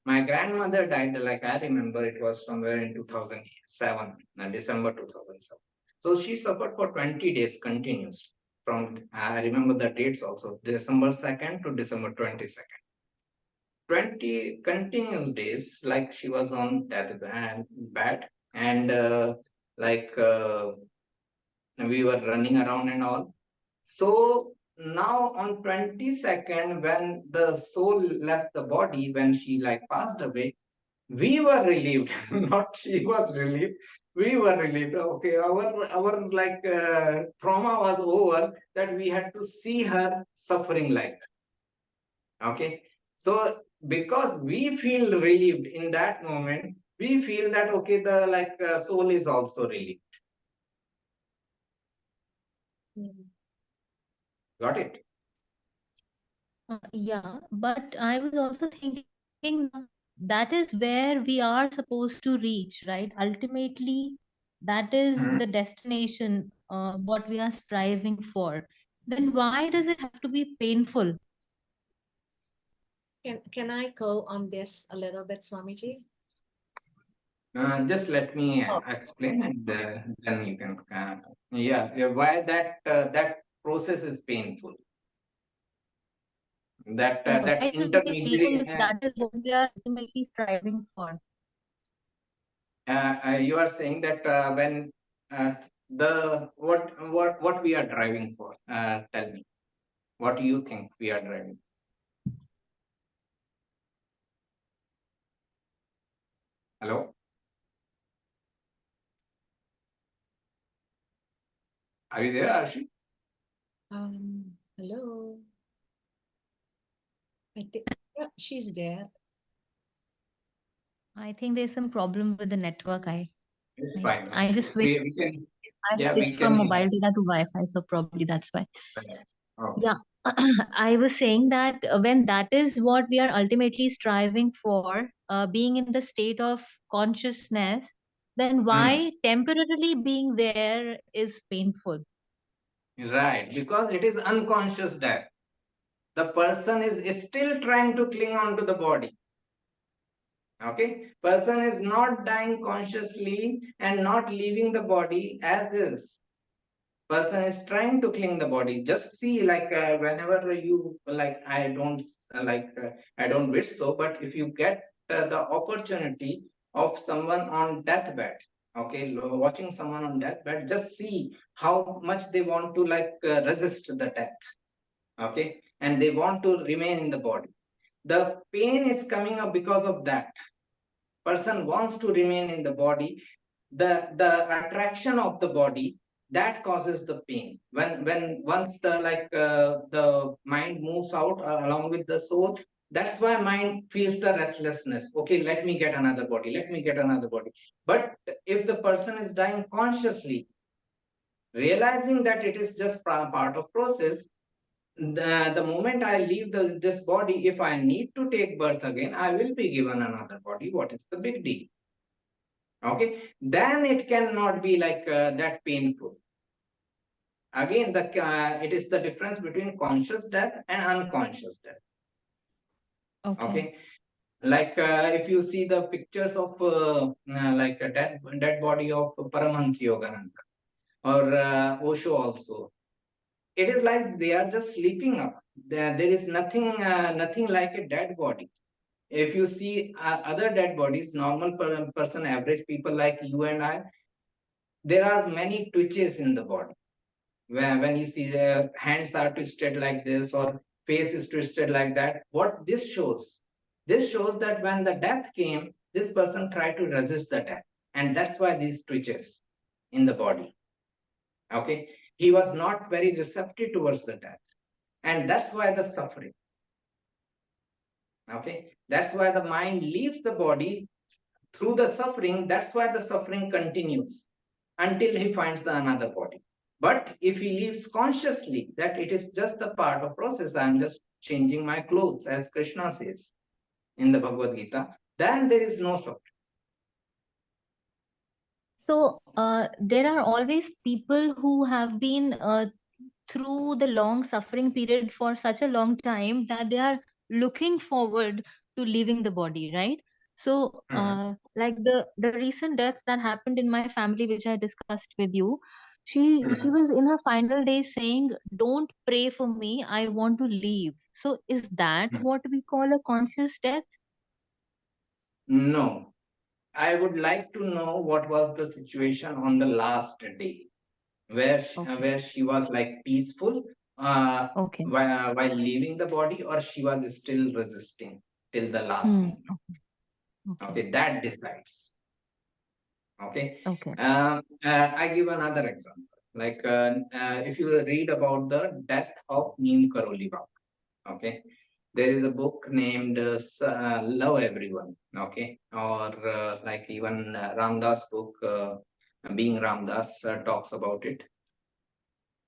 My grandmother died, like I remember it was somewhere in 2007, December 2007. So she suffered for 20 days continuous. I remember the dates also, December 2nd to December 22nd. 20 continuous days, like she was on bed, and we were running around and all. So now on 22nd, when the soul left the body, when she passed away, We were relieved, not she was relieved. We were relieved. Okay, our like trauma was over, that we had to see her suffering like that. Okay, so because we feel relieved in that moment, we feel that okay, the like soul is also relieved. Got it? Yeah, but I was also thinking that is where we are supposed to reach, right? Ultimately, that is Mhm. the destination, what we are striving for. Then why does it have to be painful? Can I go on this a little bit, Swami Jee? Just let me explain, and then you can. Yeah, why that process is painful. That Why that is it be painful intermediary. if that is what we are ultimately striving for? You are saying that when the what we are driving for. Tell me, what do you think we are driving? Hello. Are you there, Arshi? Hello. I think yeah, she's there. I think there's some problem with the network. It's fine. I just switched. We can. I Yeah, we switched from can. mobile data to Wi-Fi, so probably that's why. Oh. Yeah, I was saying that when that is what we are ultimately striving for, being in the state of consciousness, then why temporarily being there is painful? Right, because it is unconscious death. The person is still trying to cling on to the body. Okay, person is not dying consciously and not leaving the body as is. Person is trying to cling the body. Just see, like whenever you like, I don't wish so, but if you get the opportunity of someone on deathbed, okay, watching someone on deathbed, just see how much they want to like resist the death. Okay, and they want to remain in the body. The pain is coming up because of that. Person wants to remain in the body. The attraction of the body, that causes the pain. When once the mind moves out along with the soul, that's why mind feels the restlessness. Okay, let me get another body, let me get another body. But if the person is dying consciously, realizing that it is just part of process, the moment I leave this body, if I need to take birth again, I will be given another body. What is the big deal? Okay, then it cannot be like that painful. Again, it is the difference between conscious death and unconscious death. Okay, like if you see the pictures of like a dead body of Paramahansa Yogananda or Osho also, it is like they are just sleeping up. There is nothing like a dead body. If you see other dead bodies, normal person, average people like you and I, there are many twitches in the body. When you see their hands are twisted like this or face is twisted like that, what this shows? This shows that when the death came, this person tried to resist the death. And that's why these twitches in the body. Okay. He was not very receptive towards the death. And that's why the suffering. Okay. That's why the mind leaves the body through the suffering. That's why the suffering continues until he finds the another body. But if he lives consciously that it is just a part of process, I'm just changing my clothes, as Krishna says in the Bhagavad Gita, then there is no suffering. So there are always people who have been through the long suffering period for such a long time that they are looking forward to leaving the body, right? So like the recent death that happened in my family, which I discussed with you, she was in her final days saying, "Don't pray for me, I want to leave." So is that what we call a conscious death? No. I would like to know what was the situation on the last day, where she was like peaceful while leaving the body, or she was still resisting till the last moment. Okay, that decides. Okay. Okay. I give another example. Like if you read about the death of Neem Karoli Baba, okay, there is a book named Love Everyone, okay, or like even Ramdas book, Being Ramdas, talks about it.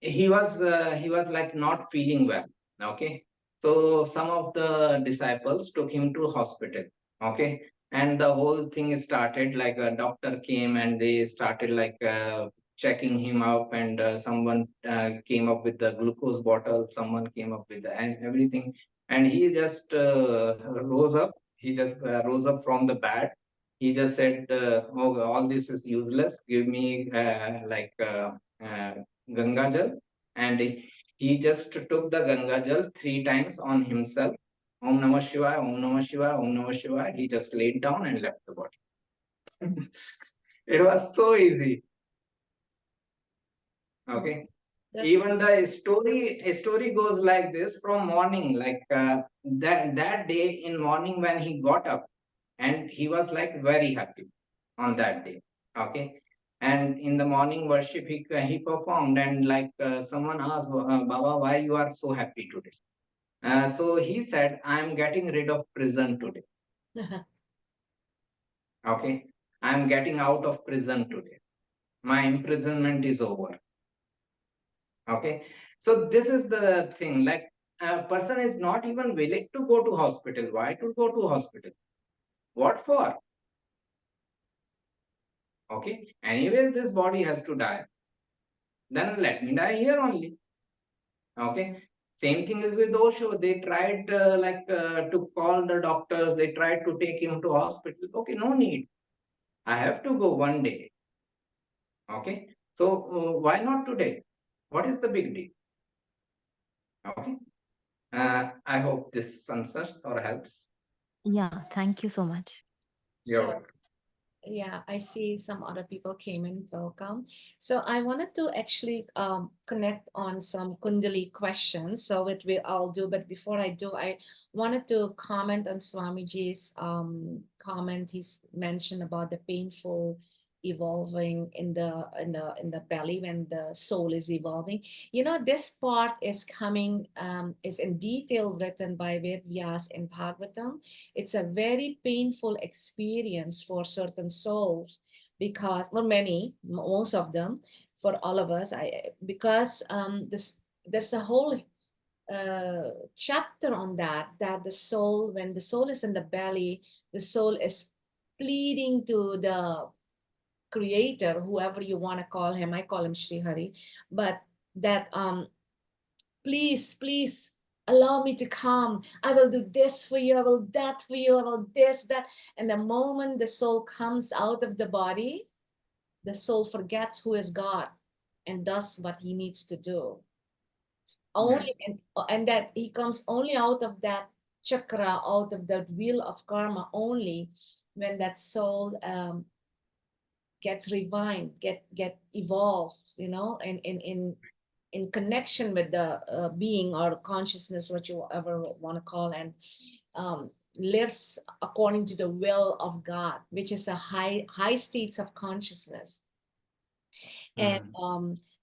He was like not feeling well, okay. So some of the disciples took him to hospital, okay, and the whole thing started like a doctor came and they started like checking him up, and someone came up with the glucose bottle, someone came up with and everything, and he just rose up. He just rose up from the bed. He just said, "Oh, all this is useless. Give me Ganga Jal," and he just took the Ganga Jal 3 times on himself. Om Namah Shivaya, Om Namah Shivaya, Om Namah Shivaya. He just laid down and left the body. It was so easy. Okay. Even the story goes like this from morning, like that day in morning when he got up, and he was like very happy on that day. Okay. And in the morning worship, he performed, and like someone asked, Baba, why you are so happy today? So he said, I am getting rid of prison today. Okay. I am getting out of prison today. My imprisonment is over. Okay. So this is the thing, like a person is not even willing to go to hospital. Why to go to hospital? What for? Okay. Anyways, this body has to die. Then let me die here only. Okay. Same thing is with Osho. They tried to call the doctors. They tried to take him to hospital. Okay, no need. I have to go one day. Okay. So why not today? What is the big deal? Okay. I hope this answers or helps. Yeah, thank you so much. You're So, welcome. yeah, I see some other people came in. Welcome. So I wanted to actually connect on some Kundali questions. So what we all do, but before I do, I wanted to comment on Swami Jee's comment. He's mentioned about the painful evolving in the belly when the soul is evolving. You know, this part is coming is in detail written by Ved Vyas in Bhagvatam. It's a very painful experience for certain souls because, well, most of them, for all of us, because there's a whole chapter on that the soul, when the soul is in the belly, the soul is pleading to the creator, whoever you want to call him. I call him Sri Hari, but that please allow me to come. I will do this for you. I will that for you. I will this, that. And the moment the soul comes out of the body, the soul forgets who is God and does what he needs to do. Only and that he comes only out of that chakra, out of that wheel of karma, only when that soul gets refined, get evolves, you know, in connection with the being or consciousness, what you ever want to call, and lives according to the will of God, which is a high states of consciousness. And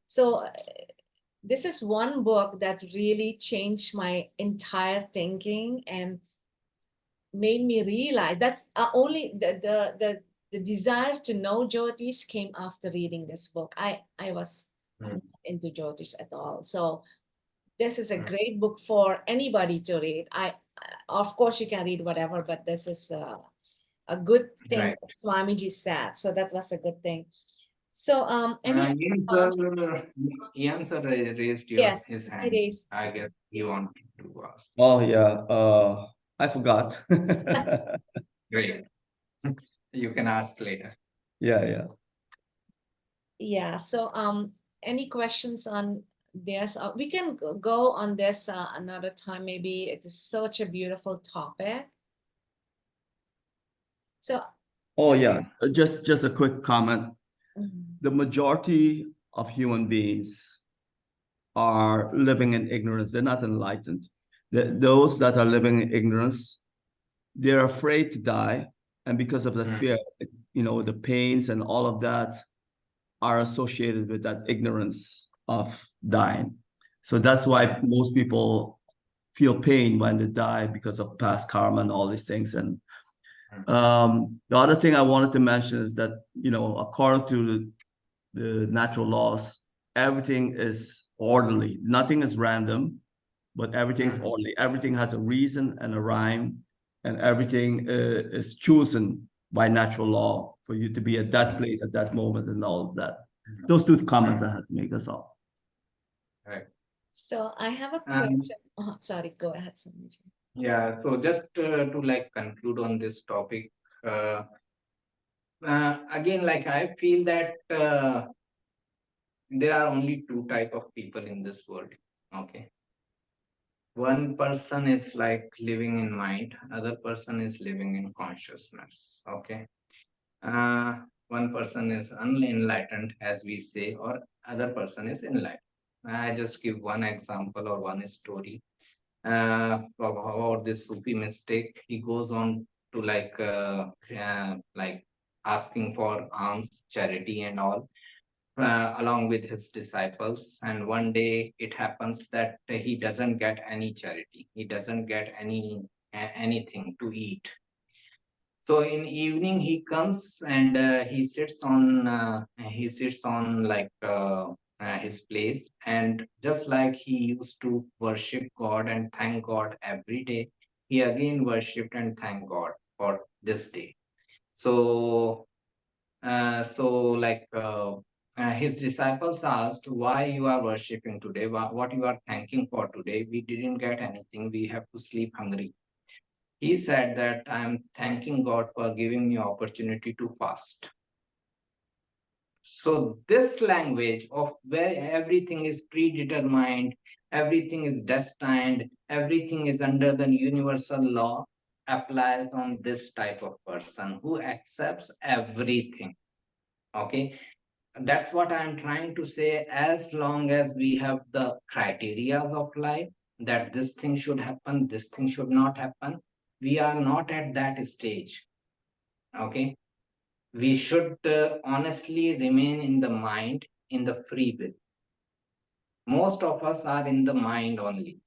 so this is one book that really changed my entire thinking and made me realize that's only the desire to know Jyotish came after reading this book. I was not into Jyotish at all. So this is a great book for anybody to read. Of course you can read whatever, but this is a good thing. Right. Swami Jee said, so that was a good thing. So Ian sir raised yes, his hand. it is. I guess he wanted to ask. Oh yeah, I forgot. Great. You can ask later. Yeah. Yeah. So any questions on this? We can go on this another time. Maybe it is such a beautiful topic. So. Oh yeah, just a quick comment. Mhm. The majority of human beings are living in ignorance. They're not enlightened. Those that are living in ignorance, they're afraid to die And because of that fear, the pains and all of that are associated with that ignorance of dying. So that's why most people feel pain when they die because of past karma and all these things. And the other thing I wanted to mention is that, according to the natural laws, everything is orderly. Nothing is random, but everything's orderly. Everything has a reason and a rhyme, and everything is chosen by natural law for you to be at that place at that moment and all of that. Those two comments I had to make, that's all. Right. So I have a question. Sorry, go ahead, Swami Jee. Yeah, so just to like conclude on this topic, again, like I feel that there are only two type of people in this world. Okay. One person is like living in mind, other person is living in consciousness. Okay. One person is unenlightened, as we say, or other person is enlightened. I just give one example or one story about this Sufi mystic. He goes on to like asking for alms, charity, and all, along with his disciples. And one day it happens that he doesn't get any charity. He doesn't get anything to eat. So in evening he comes and he sits on like his place, and just like he used to worship God and thank God every day, he again worshipped and thanked God for this day. So his disciples asked, why you are worshipping today, what you are thanking for today? We didn't get anything, we have to sleep hungry. He said that I am thanking God for giving me opportunity to fast. So this language of where everything is predetermined, everything is destined, everything is under the universal law, applies on this type of person who accepts everything. Okay, that's what I'm trying to say. As long as we have the criteria of life, that this thing should happen, this thing should not happen, we are not at that stage. Okay, we should honestly remain in the mind, in the free will. Most of us are in the mind only.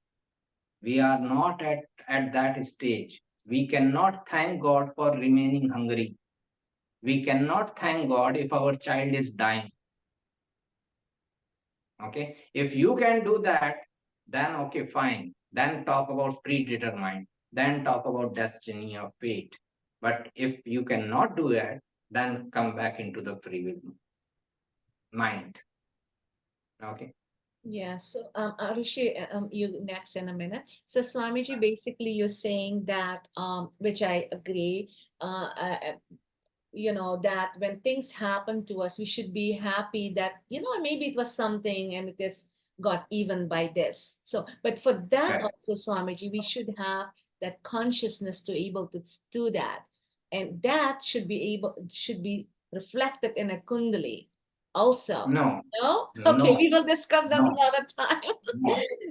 We are not at that stage. We cannot thank God for remaining hungry. We cannot thank God if our child is dying. Okay, if you can do that, then okay, fine. Then talk about predetermined, then talk about destiny or fate. But if you cannot do that, then come back into the free will mind. Okay. Yeah, so Arushi, you next in a minute. So Swamiji, basically you're saying that, which I agree, that when things happen to us, we should be happy that, maybe it was something and it is got even by this. So, but for that also, Swamiji, we should have that consciousness to able to do that. And that should be reflected in a kundali also. No. Okay, we will discuss that another time.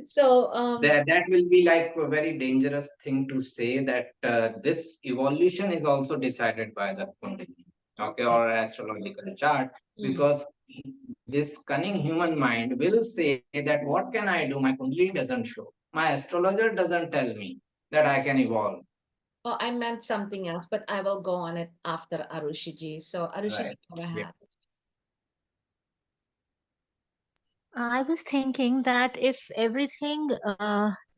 So that will be like a very dangerous thing to say, that this evolution is also decided by the kundalini, okay, or astrological chart, because this cunning human mind will say that what can I do? My kundalini doesn't show. My astrologer doesn't tell me that I can evolve. Oh, I meant something else, but I will go on it after Arushi. So Arushi, go ahead. Yeah. I was thinking that if everything,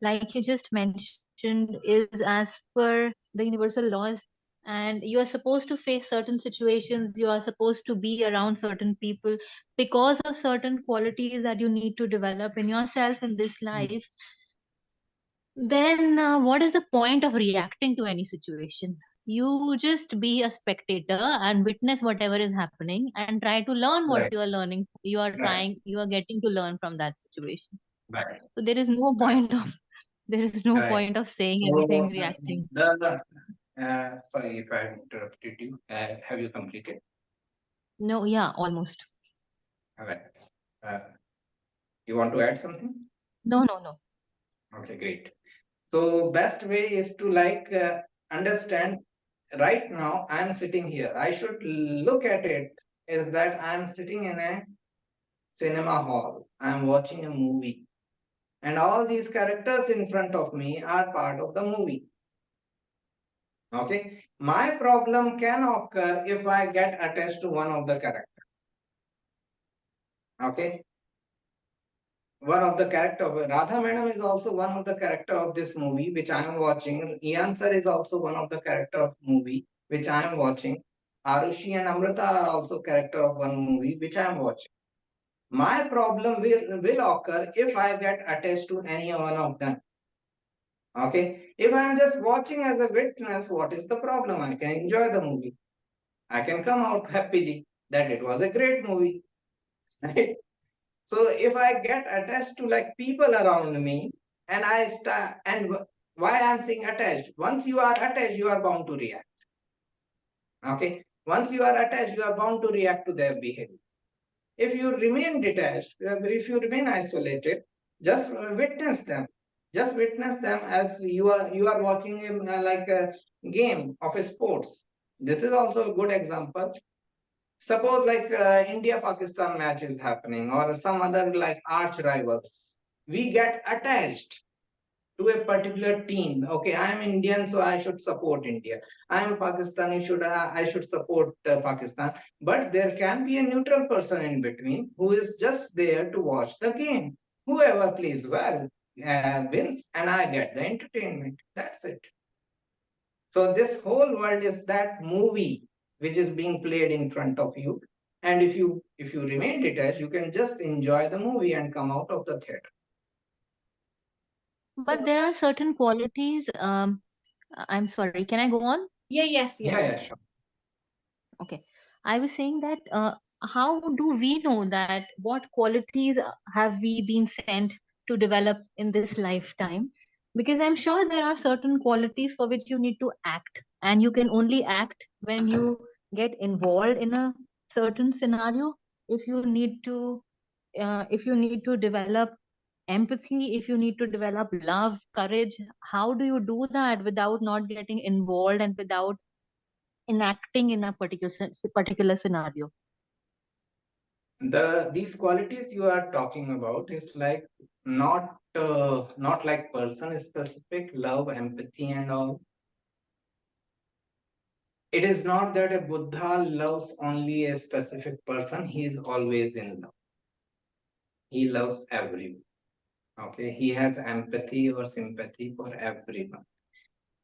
like you just mentioned, is as per the universal laws, and you are supposed to face certain situations, you are supposed to be around certain people because of certain qualities that you need to develop in yourself in this life, then what is the point of reacting to any situation? You just be a spectator and witness whatever is happening and try to learn what you are learning. You are getting to learn from that situation. Right. So there is no point of saying anything, reacting. Sorry if I interrupted you. Have you completed? No, yeah, almost. All right. You want to add something? No. Okay, great. So best way is to like understand right now I'm sitting here. I should look at it is that I'm sitting in a cinema hall. I'm watching a movie. And all these characters in front of me are part of the movie. Okay. My problem can occur if I get attached to one of the characters. Okay. One of the character of Radha Madam is also one of the character of this movie which I am watching. Ian sir is also one of the character of movie which I am watching. Arushi and Amrita are also character of one movie which I am watching. My problem will occur if I get attached to any one of them. Okay, if I am just watching as a witness, what is the problem? I can enjoy the movie. I can come out happily that it was a great movie. Right? So if I get attached to like people around me and I start, and why I'm saying attached, once you are attached, you are bound to react. Okay, once you are attached, you are bound to react to their behavior. If you remain detached, if you remain isolated, just witness them. Just witness them as you are watching like a game of a sports. This is also a good example. Suppose like India-Pakistan match is happening or some other like arch rivals. We get attached to a particular team. Okay, I am Indian, so I should support India. I am Pakistani, I should support Pakistan. But there can be a neutral person in between who is just there to watch the game. Whoever plays well wins, and I get the entertainment. That's it. So this whole world is that movie which is being played in front of you. And if you remain detached, you can just enjoy the movie and come out of the theater. But there are certain qualities. I'm sorry. Can I go on? Yes. Yeah, sure. Okay. I was saying that how do we know that what qualities have we been sent to develop in this lifetime? Because I'm sure there are certain qualities for which you need to act, and you can only act when you get involved in a certain scenario. If you need to develop empathy, if you need to develop love, courage, how do you do that without not getting involved and without enacting in a particular scenario? These qualities you are talking about is like not like person specific love, empathy, and all. It is not that a Buddha loves only a specific person. He is always in love. He loves everyone. Okay, he has empathy or sympathy for everyone.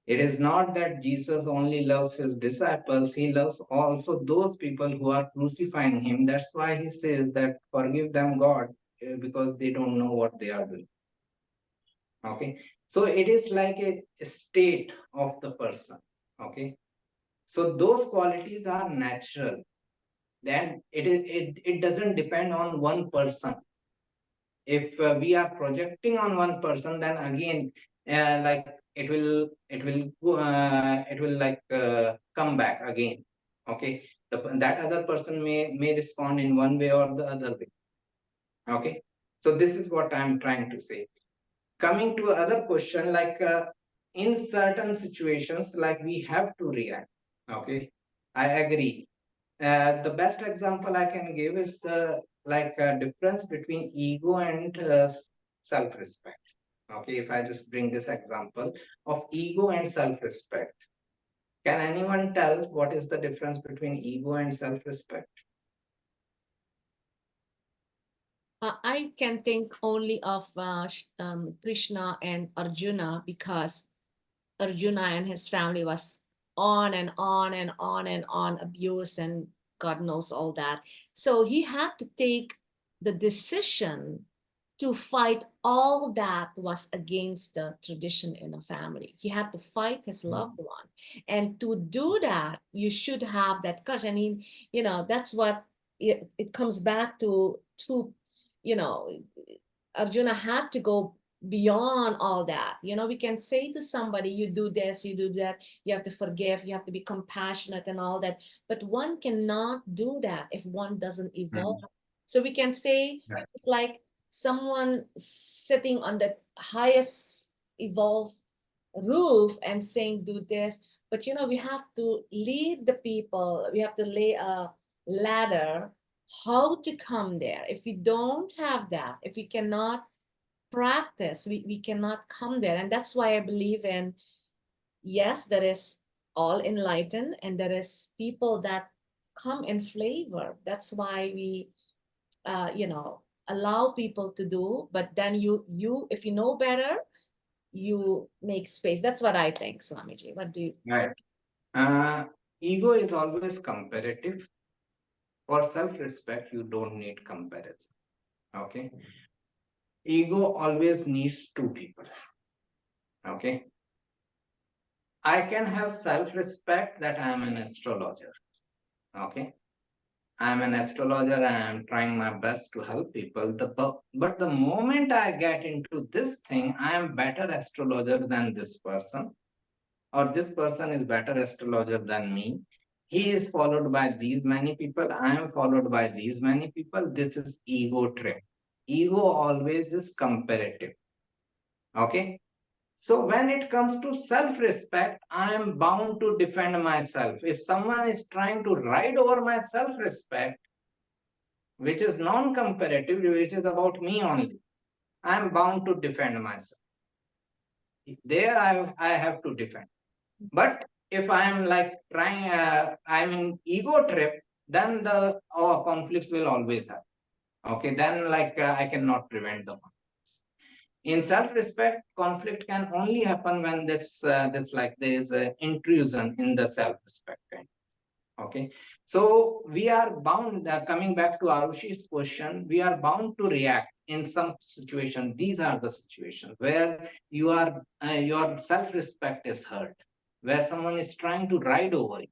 It is not that Jesus only loves his disciples, he loves also those people who are crucifying him. That's why he says that forgive them, God, because they don't know what they are doing. Okay, so it is like a state of the person. Okay, so those qualities are natural. Then it doesn't depend on one person. If we are projecting on one person, then again like it will like come back again. Okay, that other person may respond in one way or the other way. Okay, so this is what I'm trying to say. Coming to other question, like in certain situations, like we have to react. Okay, I agree. The best example I can give is the difference between ego and self-respect. Okay, if I just bring this example of ego and self-respect, can anyone tell what is the difference between ego and self-respect? I can think only of Krishna and Arjuna, because Arjuna and his family was on and on and on and on abuse, and God knows all that. So he had to take the decision to fight all that was against the tradition in a family. He had to fight his loved one. And to do that, you should have that courage. I mean, that's what it comes back to, Arjuna had to go beyond all that. We can say to somebody, you do this, you do that, you have to forgive, you have to be compassionate and all that, but one cannot do that if one doesn't evolve. So we can say it's like someone sitting on the highest evolved roof and saying, do this, But we have to lead the people. We have to lay a ladder how to come there. If we don't have that, if we cannot practice, we cannot come there. And that's why I believe in, yes, there is all enlightened, and there is people that come in flavor. That's why we allow people to do. But then you if you know better, you make space. That's what I think, Swamiji. What do you? Right. Ego is always comparative. For self-respect, you don't need comparison. Okay. Ego always needs two people. Okay. I can have self-respect that I am an astrologer. Okay. I am an astrologer and I am trying my best to help people. But the moment I get into this thing, I am better astrologer than this person, or this person is better astrologer than me. He is followed by these many people. I am followed by these many people. This is ego trip. Ego always is comparative. Okay. So when it comes to self-respect, I am bound to defend myself. If someone is trying to ride over my self-respect, which is non-comparative, which is about me only, I am bound to defend myself. There I have to defend. But if I am like trying, I'm in ego trip, then the conflicts will always happen. Okay, then I cannot prevent the conflicts. In self-respect, conflict can only happen when there is intrusion in the self-respect. Okay, so we are bound, coming back to Arushi's question, we are bound to react in some situation. These are the situations where your self-respect is hurt, where someone is trying to ride over you.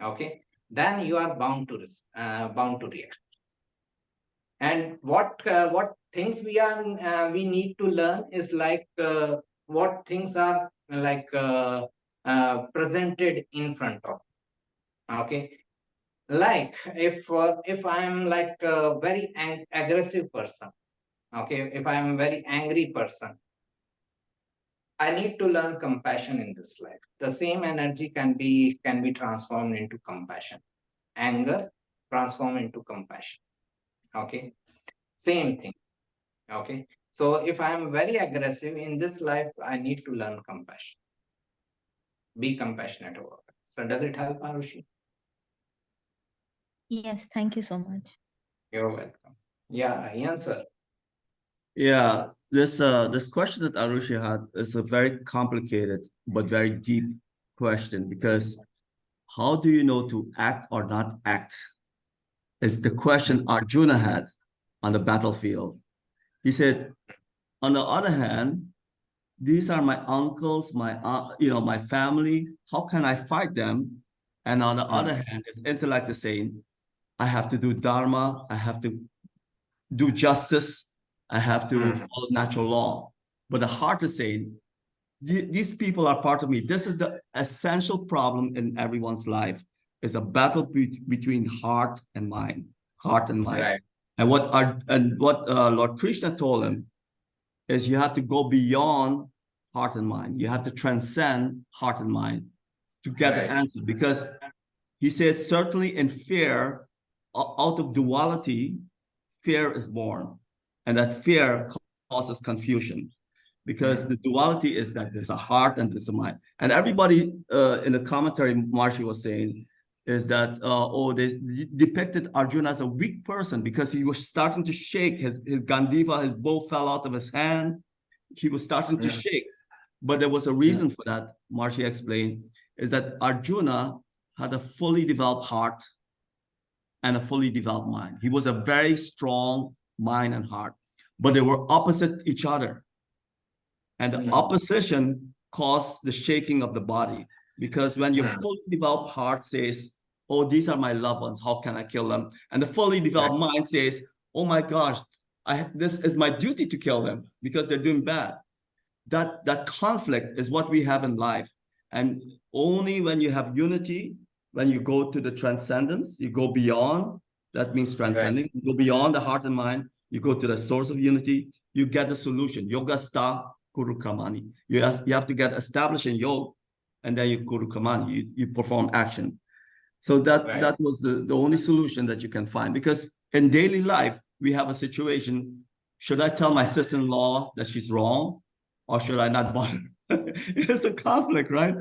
Okay, then you are bound to react. And what things we need to learn is what things are presented in front of. Okay, like if I am like a very aggressive person, okay, if I am a very angry person, I need to learn compassion in this life. The same energy can be transformed into compassion. Anger transformed into compassion. Okay, same thing. Okay, so if I am very aggressive in this life, I need to learn compassion. Be compassionate about it. So does it help, Arushi? Yes, thank you so much. You're welcome. Yeah, Ian sir. Yeah, this question that Arushi had is a very complicated but very deep question, because how do you know to act or not act is the question Arjuna had on the battlefield. He said, on the other hand, these are my uncles, my family. How can I fight them? And on the other hand, his intellect is saying, I have to do dharma, I have to do justice, I have to follow natural law. But the heart is saying, these people are part of me. This is the essential problem in everyone's life, is a battle between heart and mind. Heart and mind. Right. And what Lord Krishna told him is you have to go beyond heart and mind. You have to transcend heart and mind to get the answer. Because he said, certainly in fear, out of duality, fear is born. And that fear causes confusion. Because the duality is that there's a heart and there's a mind. And everybody in the commentary Maharishi was saying is that, they depicted Arjuna as a weak person because he was starting to shake. His Gandiva, his bow fell out of his hand. He was starting to shake. But there was a reason for that, Maharishi explained, is that Arjuna had a fully developed heart and a fully developed mind. He was a very strong mind and heart, but they were opposite each other. And the opposition caused the shaking of the body, because when your fully developed heart says, oh, these are my loved ones, how can I kill them? And the fully developed mind says, oh my gosh, this is my duty to kill them because they're doing bad. That conflict is what we have in life. And only when you have unity, when you go to the transcendence, you go beyond, that means transcending, you go beyond the heart and mind, you go to the source of unity, you get the solution. Yoga sta kuru kramani. You have to get established in yoga and then you go to command, you perform action. So that was the only solution that you can find, because in daily life, we have a situation. Should I tell my sister-in-law that she's wrong, or should I not bother? It's a conflict, right?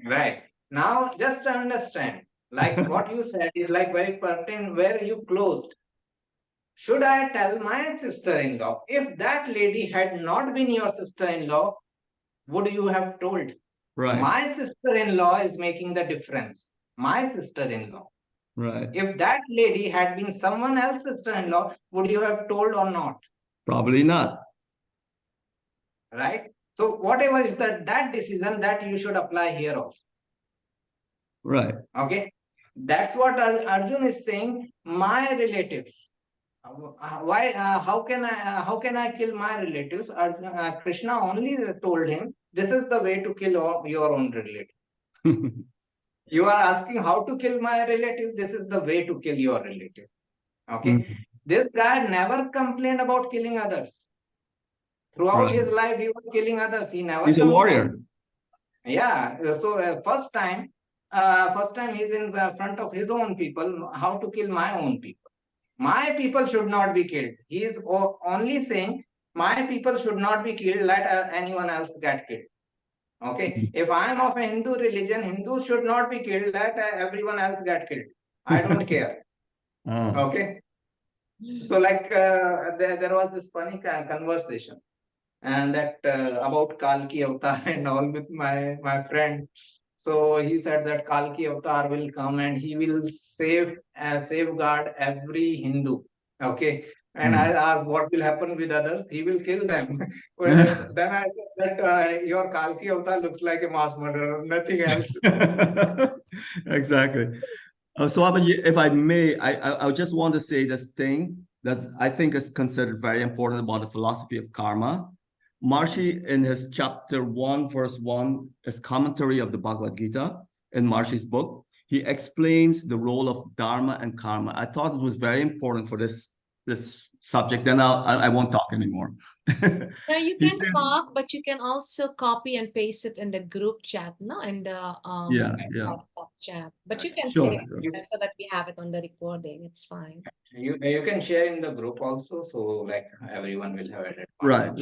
Right. Now, just to understand, like what you said is like very pertinent, where you closed. Should I tell my sister-in-law? If that lady had not been your sister-in-law, would you have told? Right. My sister-in-law is making the difference. My sister-in-law. Right. If that lady had been someone else's sister-in-law, would you have told or not? Probably not. Right? So whatever is that decision that you should apply here also. Right. Okay. That's what Arjun is saying. My relatives. Why? How can I kill my relatives? Krishna only told him, this is the way to kill your own relative. You are asking how to kill my relative. This is the way to kill your relative. Okay. This guy never complained about killing others. Throughout his life, he was killing others. He never. He's a warrior. Yeah. So first time he's in front of his own people. How to kill my own people? My people should not be killed. He is only saying my people should not be killed. Let anyone else get killed. Okay. If I am of a Hindu religion, Hindus should not be killed. Let everyone else get killed. I don't care. Okay. So like there was this funny conversation, and that about Kalki Avatar and all with my friend. So he said that Kalki Avatar will come and he will safeguard every Hindu. Okay. And I asked what will happen with others. He will kill them. Then I said that your Kalki Avatar looks like a mass murderer, nothing else. Exactly. Swami Jee, if I may, I just want to say this thing that I think is considered very important about the philosophy of karma. Maharishi, in his chapter 1, verse 1, is commentary of the Bhagavad Gita in Maharishi's book. He explains the role of dharma and karma. I thought it was very important for this subject. Then I won't talk anymore. Now you can talk, but you can also copy and paste it in the group chat, no, in the WhatsApp chat. But you can say it so that we have it on the recording. It's fine. You can share in the group also, so like everyone will have it. Right.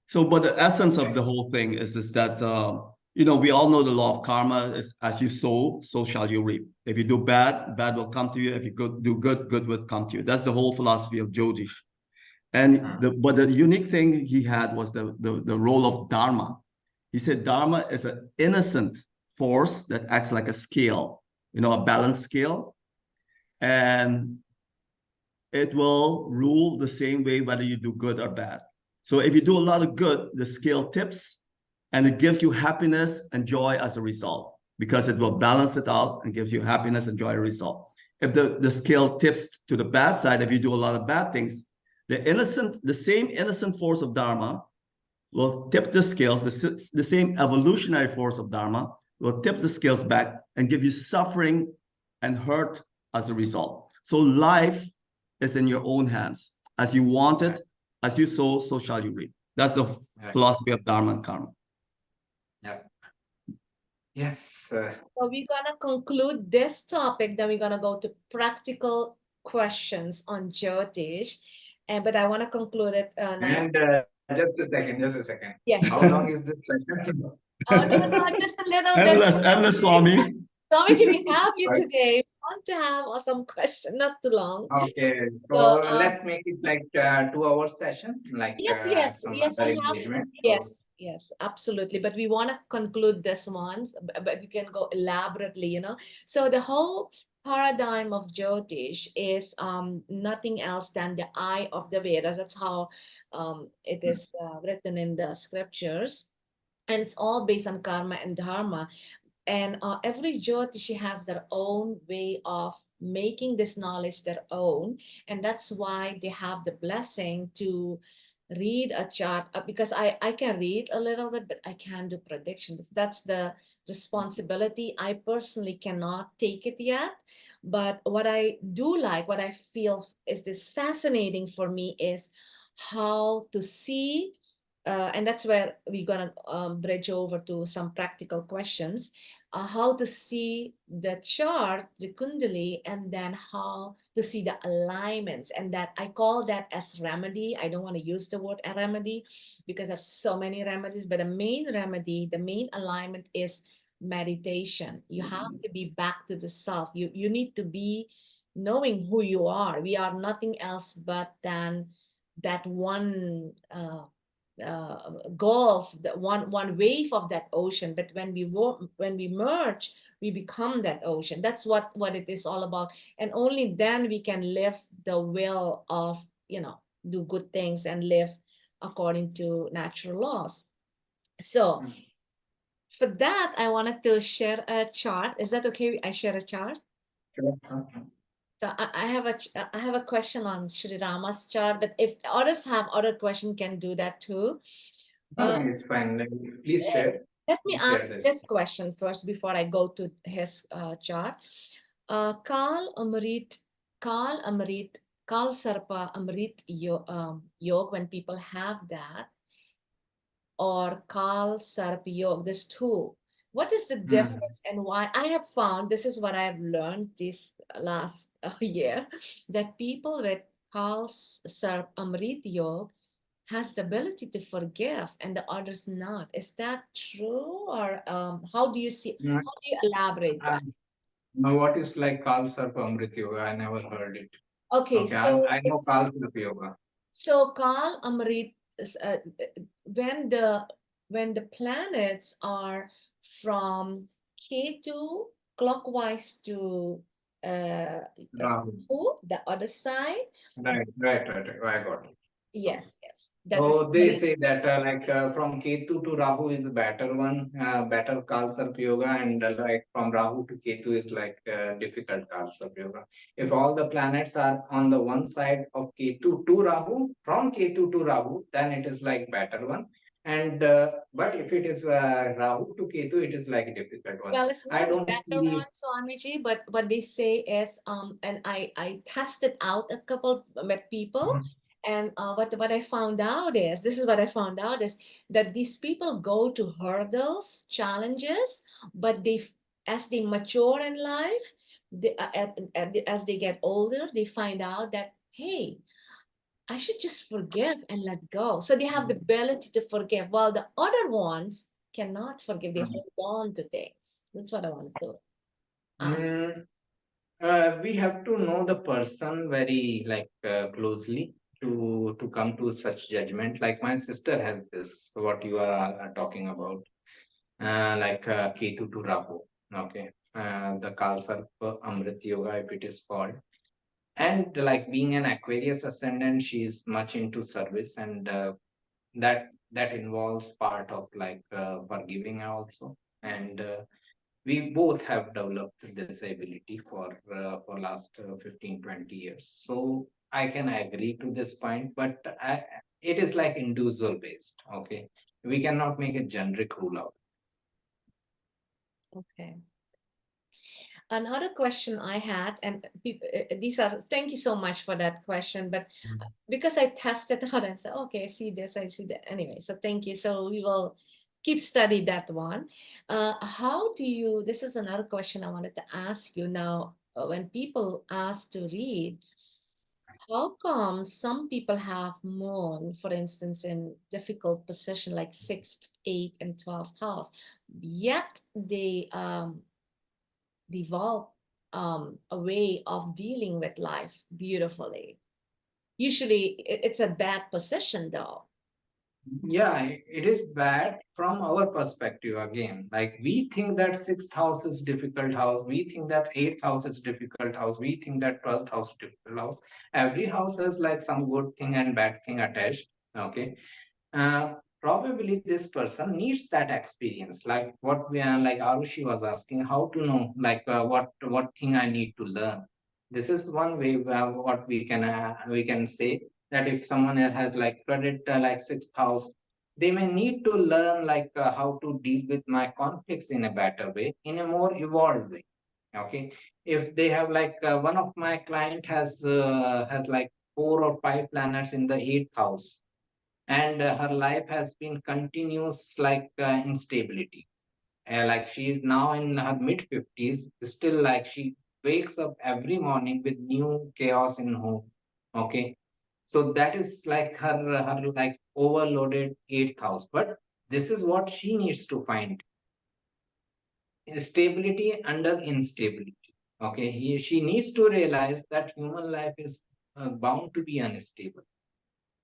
So, but the essence of the whole thing is that we all know the law of karma is as you sow, so shall you reap. If you do bad, bad will come to you. If you do good, good will come to you. That's the whole philosophy of Jyotish. And but the unique thing he had was the role of dharma. He said dharma is an innocent force that acts like a scale, a balanced scale, and it will rule the same way whether you do good or bad. So if you do a lot of good, the scale tips, and it gives you happiness and joy as a result, because it will balance it out and gives you happiness and joy as a result. If the scale tips to the bad side, if you do a lot of bad things, the same innocent force of dharma will tip the scales, the same evolutionary force of dharma will tip the scales back and give you suffering and hurt as a result. So life is in your own hands. As you want it, as you sow, so shall you reap. That's the philosophy of dharma and karma. Yeah. Yes. So we're gonna conclude this topic. Then we're gonna go to practical questions on Jyotish. But I want to conclude it now. And just a second. Yes. How long is this session? No, just a little bit. Endless, Swami. Swami Jee, we have you today. We want to have some question, not too long. Okay, so let's make it like 2 hour session, like yes, absolutely. But we want to conclude this one, but we can go elaborately, So the whole paradigm of Jyotish is nothing else than the eye of the Vedas. That's how it is written in the scriptures. And it's all based on karma and dharma. And every Jyotishi has their own way of making this knowledge their own. And that's why they have the blessing to read a chart, because I can read a little bit, but I can't do predictions. That's the responsibility. I personally cannot take it yet. But what I do like, what I feel is this fascinating for me is how to see and that's where we're gonna bridge over to some practical questions. How to see the chart, the Kundali, and then how to see the alignments. And that I call that as remedy. I don't want to use the word remedy because there's so many remedies, but the main remedy, the main alignment is meditation. You have to be back to the self. You need to be knowing who you are. We are nothing else but than that one gulf, that one wave of that ocean. But when we merge, we become that ocean. That's what it is all about. And only then we can live the will of, do good things and live according to natural laws. So for that, I wanted to share a chart. Is that okay? I share a chart. So I have a question on Sri Rama's chart, but if others have other question, can do that too. It's fine. Please share. Let me Share ask this question first before I go to his chart. Kal Amrit, Kal Sarpa Amrit Yoga, when people have that, or Kal Sarpa Yoga, there's two. What is the difference and why? I have found, this is what I've learned this last year, that people with Kal Sarpa Amrit Yoga has the ability to forgive and the others not. Is that true? Or how do you see, how do you elaborate that? What is like Kal Sarpa Amrit Yoga? I never heard it. Okay, so I know Kal Sarpa Yoga. So Kal Amrit, when the planets are from Ketu clockwise to Rahu, the other side. Right. I got it. Yes. So they say that from Ketu to Rahu is a better one, better Kal Sarpa Yoga, and like from Rahu to Ketu is like difficult Kal Sarpa Yoga. If all the planets are on the one side of Ketu to Rahu, from Ketu to Rahu, then it is like better one. And but if it is Rahu to Ketu, it is like a difficult one. Well, it's not a better one, Swami Jee, but what they say is, and I tested out a couple with people. And what I found out is, this is what I found out is that these people go to hurdles, challenges, but as they mature in life, as they get older, they find out that, hey, I should just forgive and let go. So they have the ability to forgive, while the other ones cannot forgive. They hold on to things. That's what I want to ask. We have to know the person very closely to come to such judgment. Like my sister has this, what you are talking about, Ketu to Rahu. Okay, the Kal Sarpa Amrit Yoga, if it is called. And like being an Aquarius ascendant, she is much into service, and that involves part of forgiving also. And we both have developed this ability for last 15-20 years. So I can agree to this point, but it is like individual based. Okay, we cannot make a generic rule out. Okay. Another question I had, and these are, thank you so much for that question, but because I tested out and said, okay, I see this, I see that. Anyway, so thank you. So we will keep study that one. How do you, this is another question I wanted to ask you now, when people ask to read, how come some people have moon, for instance, in difficult position like 6th, 8th, and 12th house, yet they develop a way of dealing with life beautifully? Usually it's a bad position though. Yeah, it is bad from our perspective again. Like we think that 6th house is difficult house, we think that 8th house is difficult house, we think that 12th house is difficult house. Every house has like some good thing and bad thing attached. Okay. Probably this person needs that experience, like what we are, like Arushi was asking, how to know what thing I need to learn. This is one way what we can say, that if someone has like credit like 6th house, they may need to learn how to deal with my conflicts in a better way, in a more evolved way. Okay, if they have one of my client has like 4 or 5 planets in the 8th house. and her life has been continuous like instability. Like she is now in her mid 50s, still like she wakes up every morning with new chaos in home. Okay, so that is like her like overloaded 8th house. But this is what she needs to find: stability under instability. Okay, she needs to realize that human life is bound to be unstable.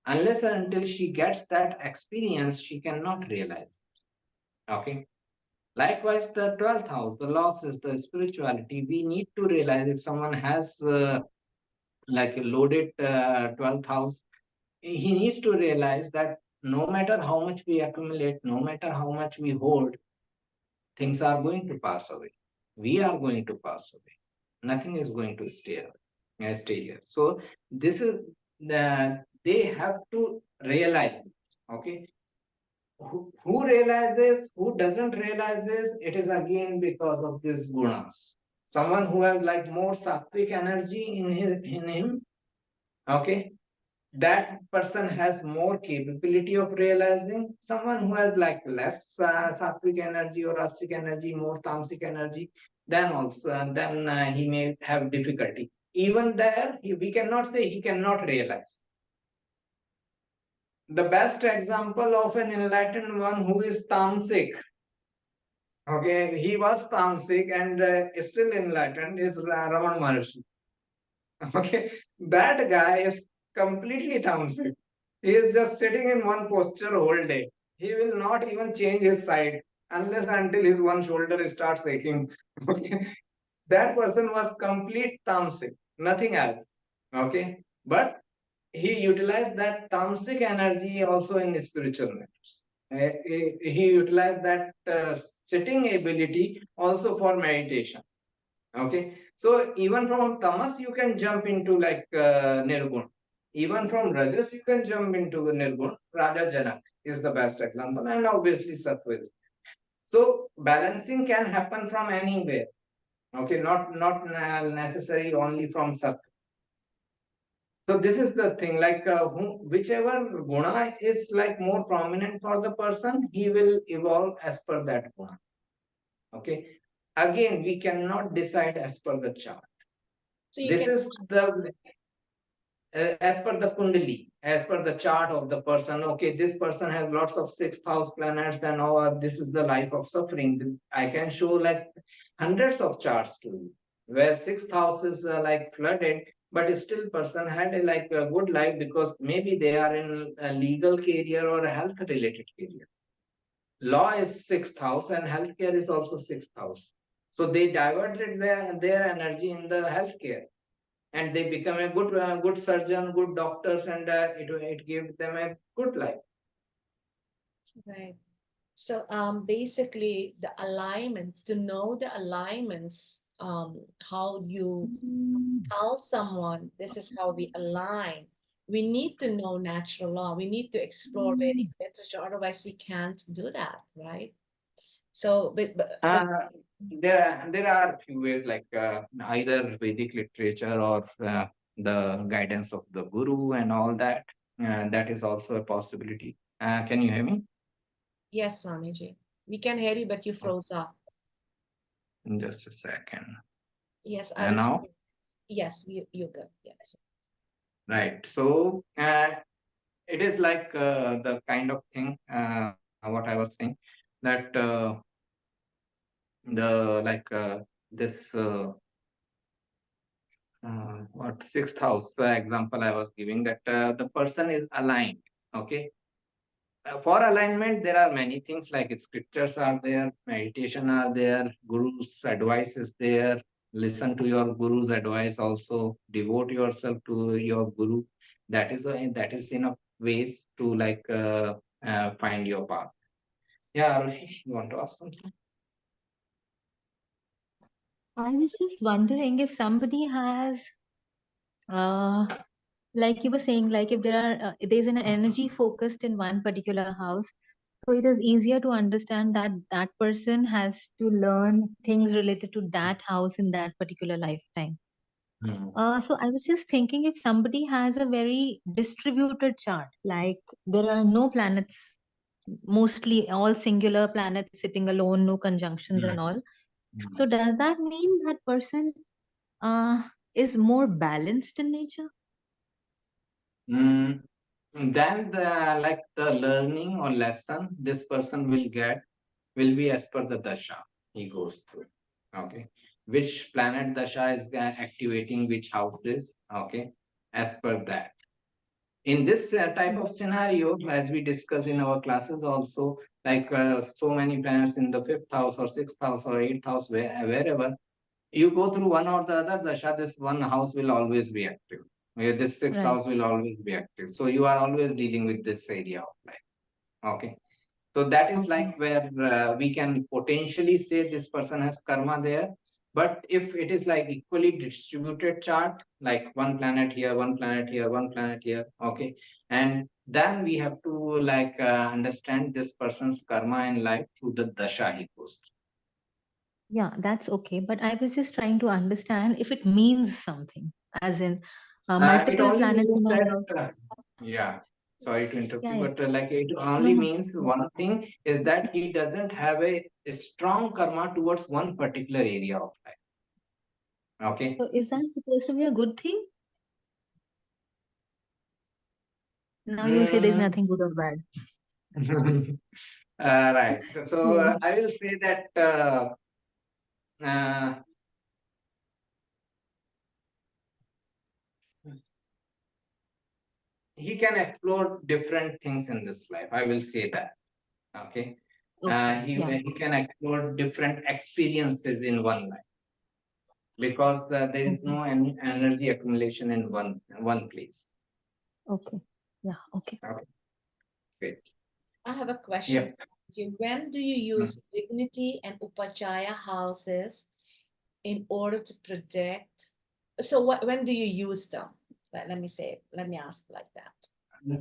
Unless and until she gets that experience, she cannot realize it. Okay. Likewise, the 12th house, the losses, the spirituality, we need to realize if someone has like a loaded 12th house, he needs to realize that no matter how much we accumulate, no matter how much we hold, things are going to pass away. We are going to pass away. Nothing is going to stay here. So this is they have to realize. Okay, who realizes, who doesn't realize this, it is again because of these gunas. Someone who has like more sattvic energy in him, okay, that person has more capability of realizing. Someone who has like less sattvic energy or rasic energy, more tamasic energy, then also then he may have difficulty. Even there, we cannot say he cannot realize. The best example of an enlightened one who is tamasic, okay, he was tamasic and still enlightened, is Raman Maharshi. Okay, that guy is completely tamasic. He is just sitting in one posture whole day. He will not even change his side unless until his one shoulder starts aching. Okay, that person was complete tamasic, nothing else. Okay, but he utilized that tamasic energy also in spiritual matters. He utilized that sitting ability also for meditation. Okay, so even from tamas you can jump into like nirgun. Even from rajas you can jump into nirgun. Raja Janak is the best example, and obviously sattva is. So balancing can happen from anywhere. Okay, not necessary only from sattva. So this is the thing, like whichever guna is like more prominent for the person, he will evolve as per that guna. Okay. Again, we cannot decide as per the chart. So this is the as per the kundali, as per the chart of the person. Okay, this person has lots of 6th house planets, then this is the life of suffering. I can show like hundreds of charts to you where 6th house is like flooded, but still person had like a good life because maybe they are in a legal career or a health related career. Law is 6th house and healthcare is also 6th house. So they diverted their energy in the healthcare, and they become a good surgeon, good doctors, and it gave them a good life. Right. So basically the alignments, to know the alignments, how you tell someone this is how we align. We need to know natural law. We need to explore Vedic literature. Otherwise, we can't do that, right? So, but there are few ways, like either Vedic literature or the guidance of the guru and all that. That is also a possibility. Can you hear me? yes, Swami Jee. We can hear you, but you froze up. Just a second. Yes, And now? Yes, you're good. Yes. Right. So it is like the kind of thing what I was saying, that the like this what 6th house example I was giving, that the person is aligned. Okay. For alignment, there are many things like scriptures are there, meditation are there, guru's advice is there. Listen to your guru's advice also. Devote yourself to your guru. That is enough ways to like find your path. Yeah, Arushi, you want to ask something? I was just wondering if somebody has, like you were saying, like if there's an energy focused in one particular house, so it is easier to understand that that person has to learn things related to that house in that particular lifetime. So I was just thinking, if somebody has a very distributed chart, like there are no planets, mostly all singular planets sitting alone, no conjunctions and all. So does that mean that person is more balanced in nature? Then the learning or lesson this person will get will be as per the dasha he goes through. Okay, which planet dasha is activating which houses. Okay, as per that. In this type of scenario, as we discuss in our classes also, like so many planets in the fifth house or sixth house or eighth house, wherever you go through one or the other dasha, this one house will always be active. This sixth Right. house will always be active. So you are always dealing with this area of life. Okay. So that is Okay. like where we can potentially say this person has karma there. But if it is like equally distributed chart, like one planet here, one planet here, one planet here, okay, and then we have to like understand this person's karma in life through the dasha he goes through. Yeah, that's okay. But I was just trying to understand if it means something, as in It multiple only planets means in a house. that, yeah, sorry to interrupt Yeah, you, yeah. but like it No, only no. means one thing is that he doesn't have a strong karma towards one particular area of life. Okay. So is that supposed to be a good thing? Now you'll say there's Mm. nothing good or bad. Right. So Yeah. I will say that uh, he can explore different things in this life. I will say that. Okay. Okay. Yeah. He can explore different experiences in one life because there is Okay. no any energy accumulation in one place. Okay. Yeah. Okay. Okay. Great. I have a question. Yeah. When do you use dignity and upachaya houses in order to predict? So when do you use them? Let me say it. Let me ask like that.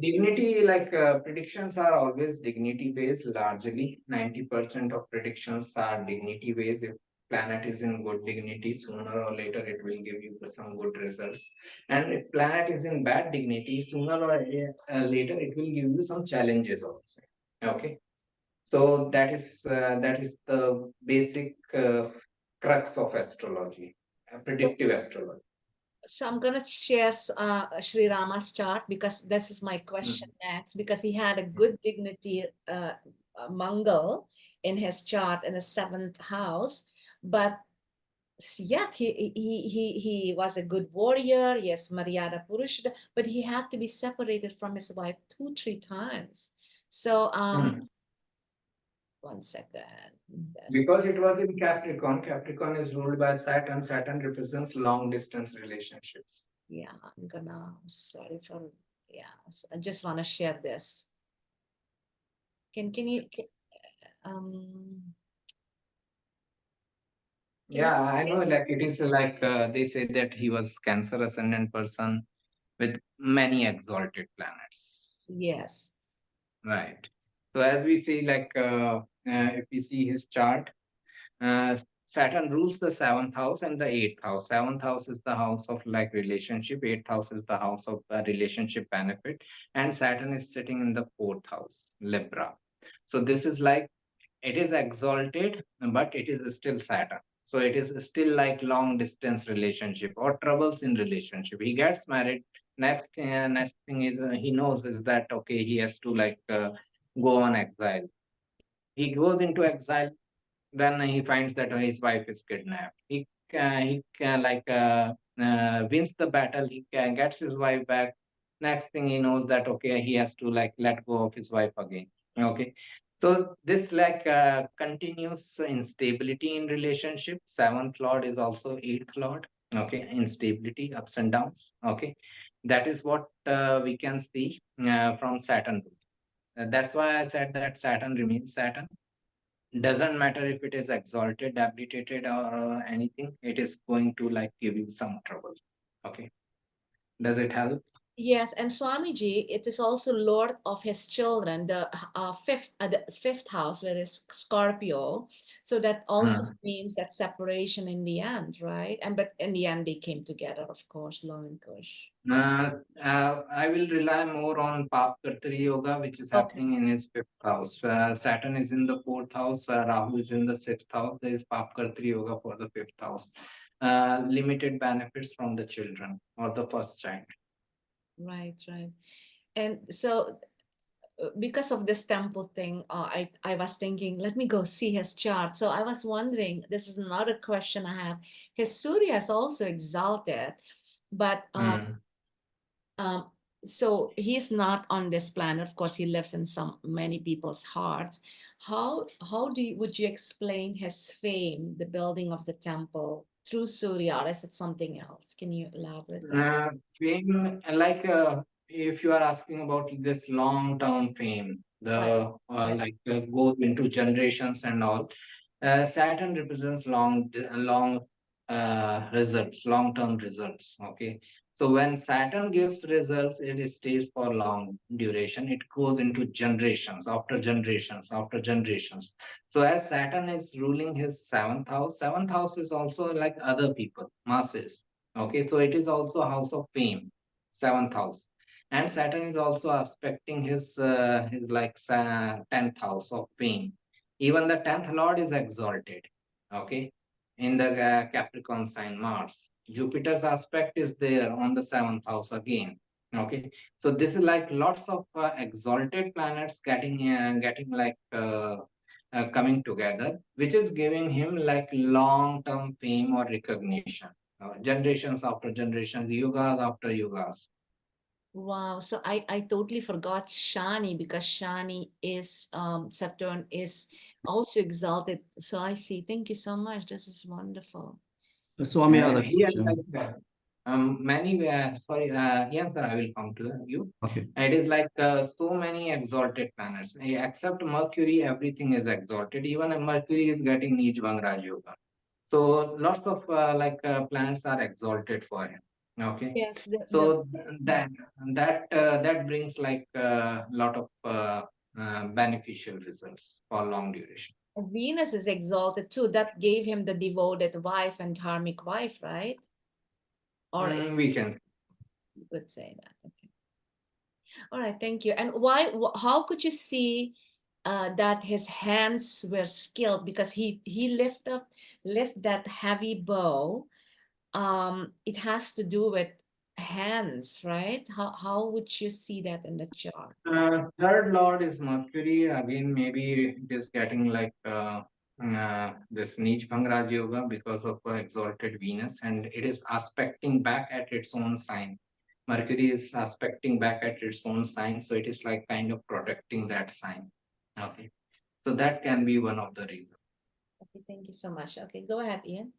Dignity, like predictions are always dignity based. Largely, 90% of predictions are dignity based. If planet is in good dignity, sooner or later it will give you some good results. And if planet is in bad dignity, sooner or later it will give you some challenges also. Okay, so that is the basic crux of astrology, predictive astrology. So I'm going to share Sri Rama's chart because this is my question next, because he had a good dignity Mangal in his chart in the 7th house, but yet he was a good warrior. Yes, Maryada Purush, but he had to be separated from his wife 2-3 times. So 1 second. Because it was in Capricorn. Capricorn is ruled by Saturn. Saturn represents long distance relationships. Yeah, sorry for, yeah, so I just want to share this. Can you, Yeah, I know, like it is like they say that he was Cancer ascendant person with many exalted planets. yes. Right. So as we see, like if we see his chart, Saturn rules the 7th house and the 8th house. 7th house is the house of like relationship. 8th house is the house of relationship benefit, and Saturn is sitting in the 4th house, Libra. So this is like it is exalted, but it is still Saturn. So it is still like long distance relationship or troubles in relationship. He gets married. Next thing is he knows is that okay, he has to like go on exile. He goes into exile, then he finds that his wife is kidnapped. He wins the battle. He gets his wife back. Next thing he knows that okay, he has to like let go of his wife again. Okay, so this like continuous instability in relationship. 7th lord is also 8th lord. Okay, instability, ups and downs. Okay, that is what we can see from Saturn. That's why I said that Saturn remains Saturn. Doesn't matter if it is exalted, debilitated, or anything, it is going to like give you some trouble. Okay, does it help? Yes, and Swami Jee, it is also Lord of his children, the fifth house, where is Scorpio. So that also means that separation in the end, right? And but in the end, they came together, of course, Lo and Kush. I will rely more on Papkartri Yoga, which is happening in his fifth house. Saturn is in the fourth house, Rahu is in the sixth house. There is Papkartri Yoga for the fifth house. Limited benefits from the children or the first child. Right, right. And so because of this temple thing, I was thinking, let me go see his chart. So I was wondering, this is another question I have. His Surya is also exalted, but so he's not on this planet. Of course, he lives in many people's hearts. How would you explain his fame, the building of the temple through Surya, or is it something else? Can you elaborate that? Fame, if you are asking about this long-term fame, goes into generations and all. Saturn represents long results, long-term results. Okay, so when Saturn gives results, it stays for long duration. It goes into generations after generations after generations. So as Saturn is ruling his seventh house is also like other people, masses. Okay, so it is also a house of fame, seventh house, and Saturn is also aspecting his 10th house of fame. Even the 10th lord is exalted. Okay, in the Capricorn sign Mars. Jupiter's aspect is there on the seventh house again. Okay, so this is like lots of exalted planets coming together, which is giving him like long-term fame or recognition. Generations after generations, yugas after yugas. Wow, so I totally forgot Shani, because Shani is Saturn is also exalted. So I see. Thank you so much. This is wonderful. Swami, other Yes, question. yes, sir, I will come to you. Okay. It is like so many exalted planets. Except Mercury, everything is exalted. Even Mercury is getting Nij Raj Yoga. So lots of planets are exalted for him. Okay. Yes. So that brings like a lot of beneficial results for long duration. Venus is exalted too. That gave him the devoted wife and dharmic wife, right? Or We can. you could say that. Okay. All right. Thank you. And how could you see that his hands were skilled? Because he lift that heavy bow. It has to do with hands, right? How would you see that in the chart? Third lord is Mercury. Again, maybe it is getting like this Nij Raj Yoga because of exalted Venus, and it is aspecting back at its own sign. Mercury is aspecting back at its own sign, so it is like kind of protecting that sign. Okay, so that can be one of the reasons. Okay, thank you so much. Okay, go ahead, Ian.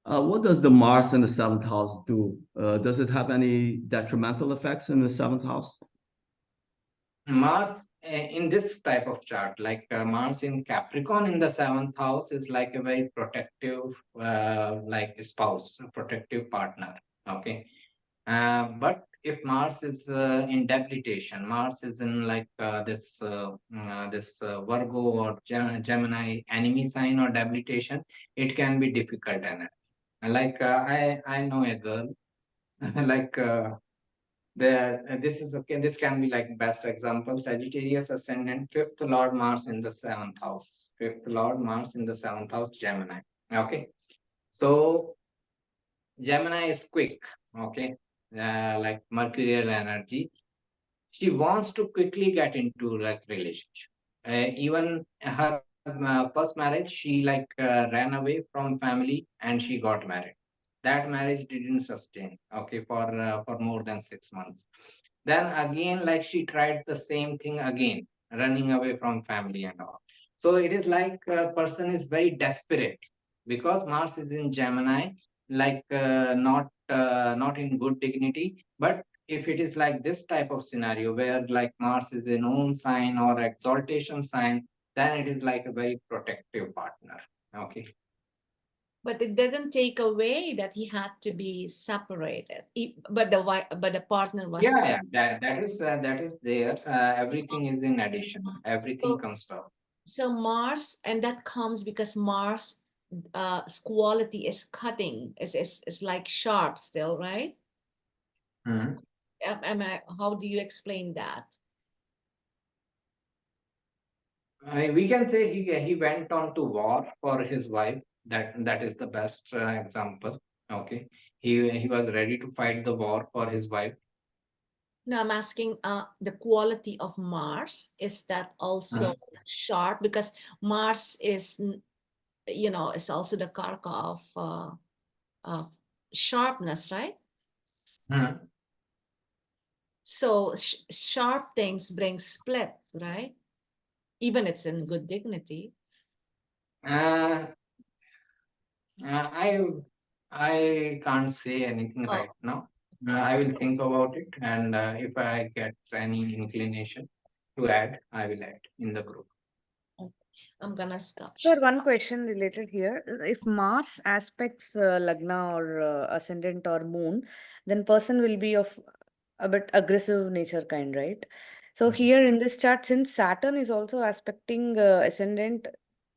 What does the Mars in the seventh house do? Does it have any detrimental effects in the seventh house? Mars in this type of chart, like Mars in Capricorn in the seventh house, is like a very protective, like a spouse, a protective partner. Okay, but if Mars is in debilitation, Mars is in like this Virgo or Gemini enemy sign or debilitation, it can be difficult. And like I know a girl, like. This can be like best example. Sagittarius ascendant, fifth lord Mars in the seventh house. Fifth lord Mars in the seventh house, Gemini. Okay, so Gemini is quick. Okay, like mercurial energy. She wants to quickly get into like relationship. Even her first marriage, she ran away from family and she got married. That marriage didn't sustain. Okay, for more than 6 months. Then again, like she tried the same thing again, running away from family and all. So it is like a person is very desperate because Mars is in Gemini, not in good dignity. But if it is like this type of scenario where like Mars is in own sign or exaltation sign, then it is like a very protective partner. Okay. But it didn't take away that he had to be separated. But the partner was. Yeah, that is there. Everything is in addition. Everything comes down. So Mars, and that comes because Mars quality is cutting, is like sharp still, right? How do you explain that? We can say he went on to war for his wife. That is the best example. Okay, he was ready to fight the war for his wife. No, I'm asking the quality of Mars, is that also sharp? Because Mars is, is also the karka of sharpness, right? So sharp things bring split, right? Even it's in good dignity. I can't say anything right now. I will think about it, and if I get any inclination to add, I will add in the group. I'm gonna stop. Sir, one question related here. If Mars aspects Lagna or ascendant or moon, then person will be of a bit aggressive nature kind, right? So here in this chart, since Saturn is also aspecting ascendant,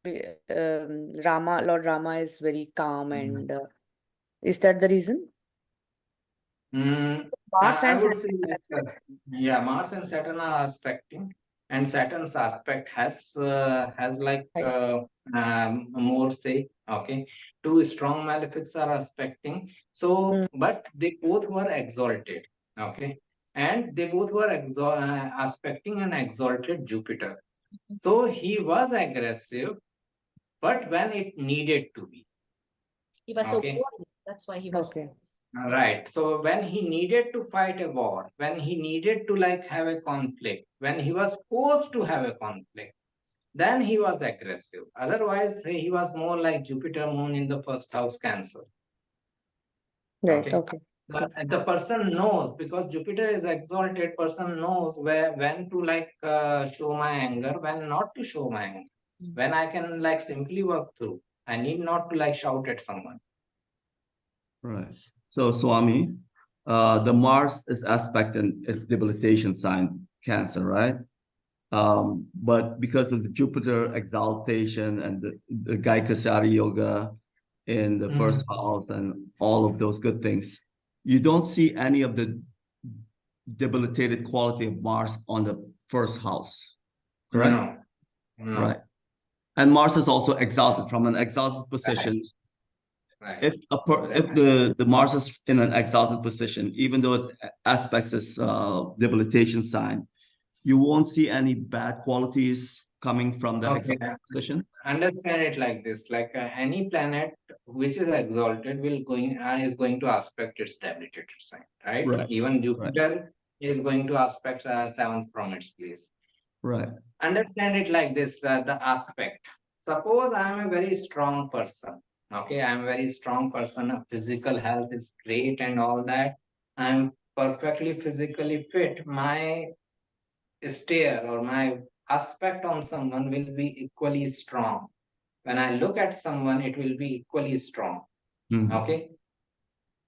Lord Rama is very calm, and is that the reason? Mars I and would say Saturn like, Mars and Saturn are aspecting, and Saturn's aspect has like more say. Okay, two strong malefics are aspecting. So, but they both were exalted. Okay, and they both were aspecting an exalted Jupiter. So he was aggressive, but when it needed to be. He was so bored. That's why he was. Okay. Right. So when he needed to fight a war, when he needed to like have a conflict, when he was forced to have a conflict, then he was aggressive. Otherwise, he was more like Jupiter moon in the first house, Cancer. Right. Okay. The person knows, because Jupiter is exalted, person knows when to like show my anger, when not to show my anger, when I can like simply work through. I need not to like shout at someone. Right. So Swami, the Mars is aspect in its debilitation sign, Cancer, right? But because of the Jupiter exaltation and the Gaikasari Yoga in the first house and all of those good things, you don't see any of the debilitated quality of Mars on the first house, correct? No. Right. And Mars is also exalted from an exalted position. Right. If the Mars is in an exalted position, even though it aspects its debilitation sign, you won't see any bad qualities coming from the exalted position. Understand it like this: like any planet which is exalted is going to aspect its debilitated sign, right? Right. Even Jupiter is going to aspect seventh from its place. Right. Understand it like this: the aspect. Suppose I am a very strong person. Okay, I am a very strong person. Physical health is great and all that. I am perfectly physically fit. My stare or my aspect on someone will be equally strong. When I look at someone, it will be equally strong. Okay.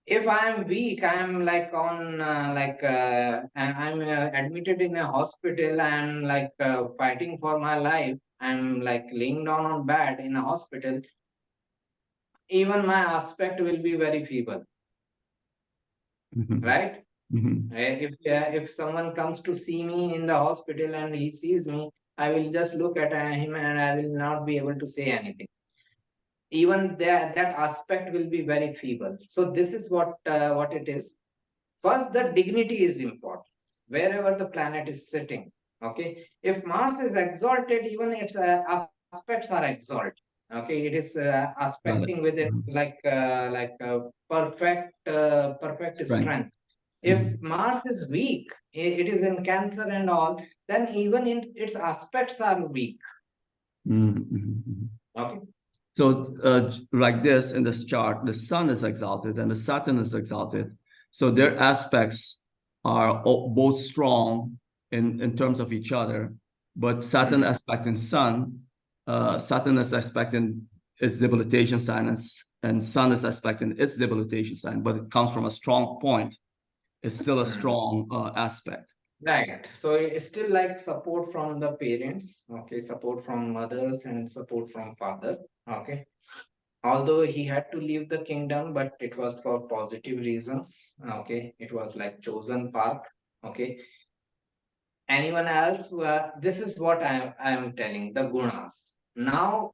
If I am weak, I am like on I'm admitted in a hospital and like fighting for my life. I'm like laying down on bed in a hospital. Even my aspect will be very feeble. Right? If someone comes to see me in the hospital and he sees me, I will just look at him and I will not be able to say anything. Even that aspect will be very feeble. So this is what it is. First, the dignity is important wherever the planet is sitting. Okay, if Mars is exalted, even its aspects are exalted. Okay, it is aspecting with it like perfect strength. If Mars is weak, it is in Cancer and all, then even in its aspects are weak. Okay. So like this in this chart, the Sun is exalted and the Saturn is exalted. So their aspects are both strong in terms of each other, but Saturn aspecting Sun, Saturn is aspecting its debilitation sign, and sun is aspecting its debilitation sign, but it comes from a strong point. It's still a strong aspect. Right. So it's still like support from the parents, okay, support from mothers and support from father, okay. Although he had to leave the kingdom, but it was for positive reasons, okay. It was like chosen path, okay. Anyone else? This is what I am telling, the gunas. Now,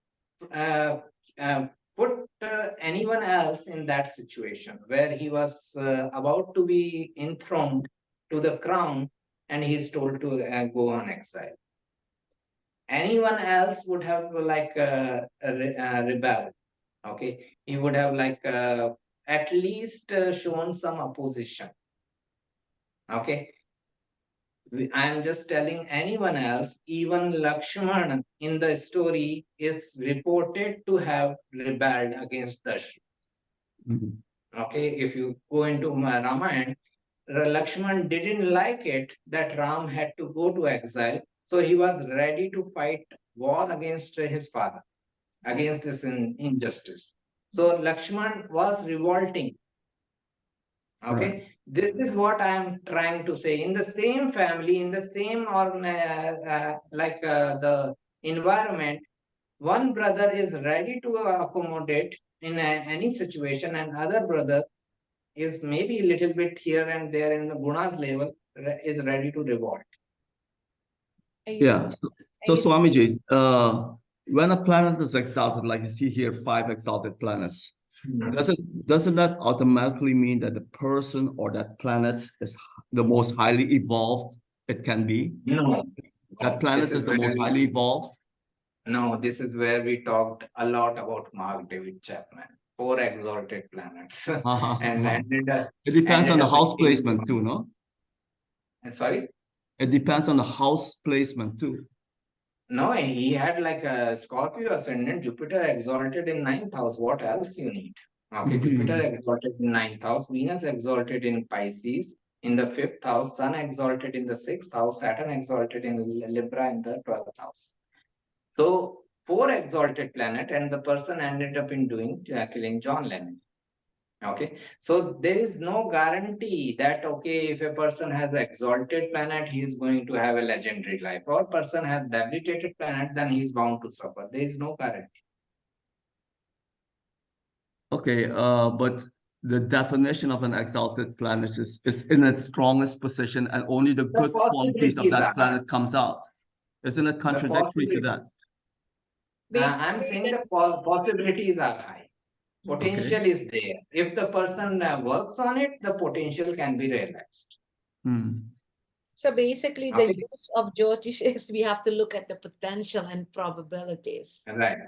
put anyone else in that situation where he was about to be enthroned to the crown and he is told to go on exile. Anyone else would have like rebelled. Okay, he would have like at least shown some opposition. Okay, I am just telling anyone else, even Lakshman in the story is reported to have rebelled against Darsha. Okay, if you go into Ramayana, Lakshman didn't like it that Ram had to go to exile, so he was ready to fight war against his father, against this injustice. So Lakshman was revolting. Okay, Right. this is what I am trying to say. In the same family, in the same or the environment, one brother is ready to accommodate in any situation, and other brother is maybe a little bit here and there in the gunas level, is ready to revolt. Yeah. So Swami Jee, when a planet is exalted, like you see here, 5 exalted planets, doesn't that automatically mean that the person or that planet is the most highly evolved it can be? No. That planet is the most highly evolved? No, this is where we talked a lot about Mark David Chapman, 4 exalted planets. And it depends on the house placement too, no? Sorry? It depends on the house placement too. No, he had like a Scorpio ascendant, Jupiter exalted in 9th house. What else you need? Okay, Jupiter exalted in 9th house, Venus exalted in Pisces in the 5th house, Sun exalted in the 6th house, Saturn exalted in Libra in the 12th house. So 4 exalted planet, and the person ended up in doing killing John Lennon. Okay, so there is no guarantee that okay, if a person has an exalted planet, he is going to have a legendary life, or person has debilitated planet, then he is bound to suffer. There is no guarantee. Okay, but the definition of an exalted planet is in its strongest position, and only the good qualities of that planet comes out. Isn't it contradictory to that? I'm saying the possibilities are high. Potential is there. If the person works on it, the potential can be realized. So basically, the use of Jyotish is we have to look at the potential and probabilities. Right,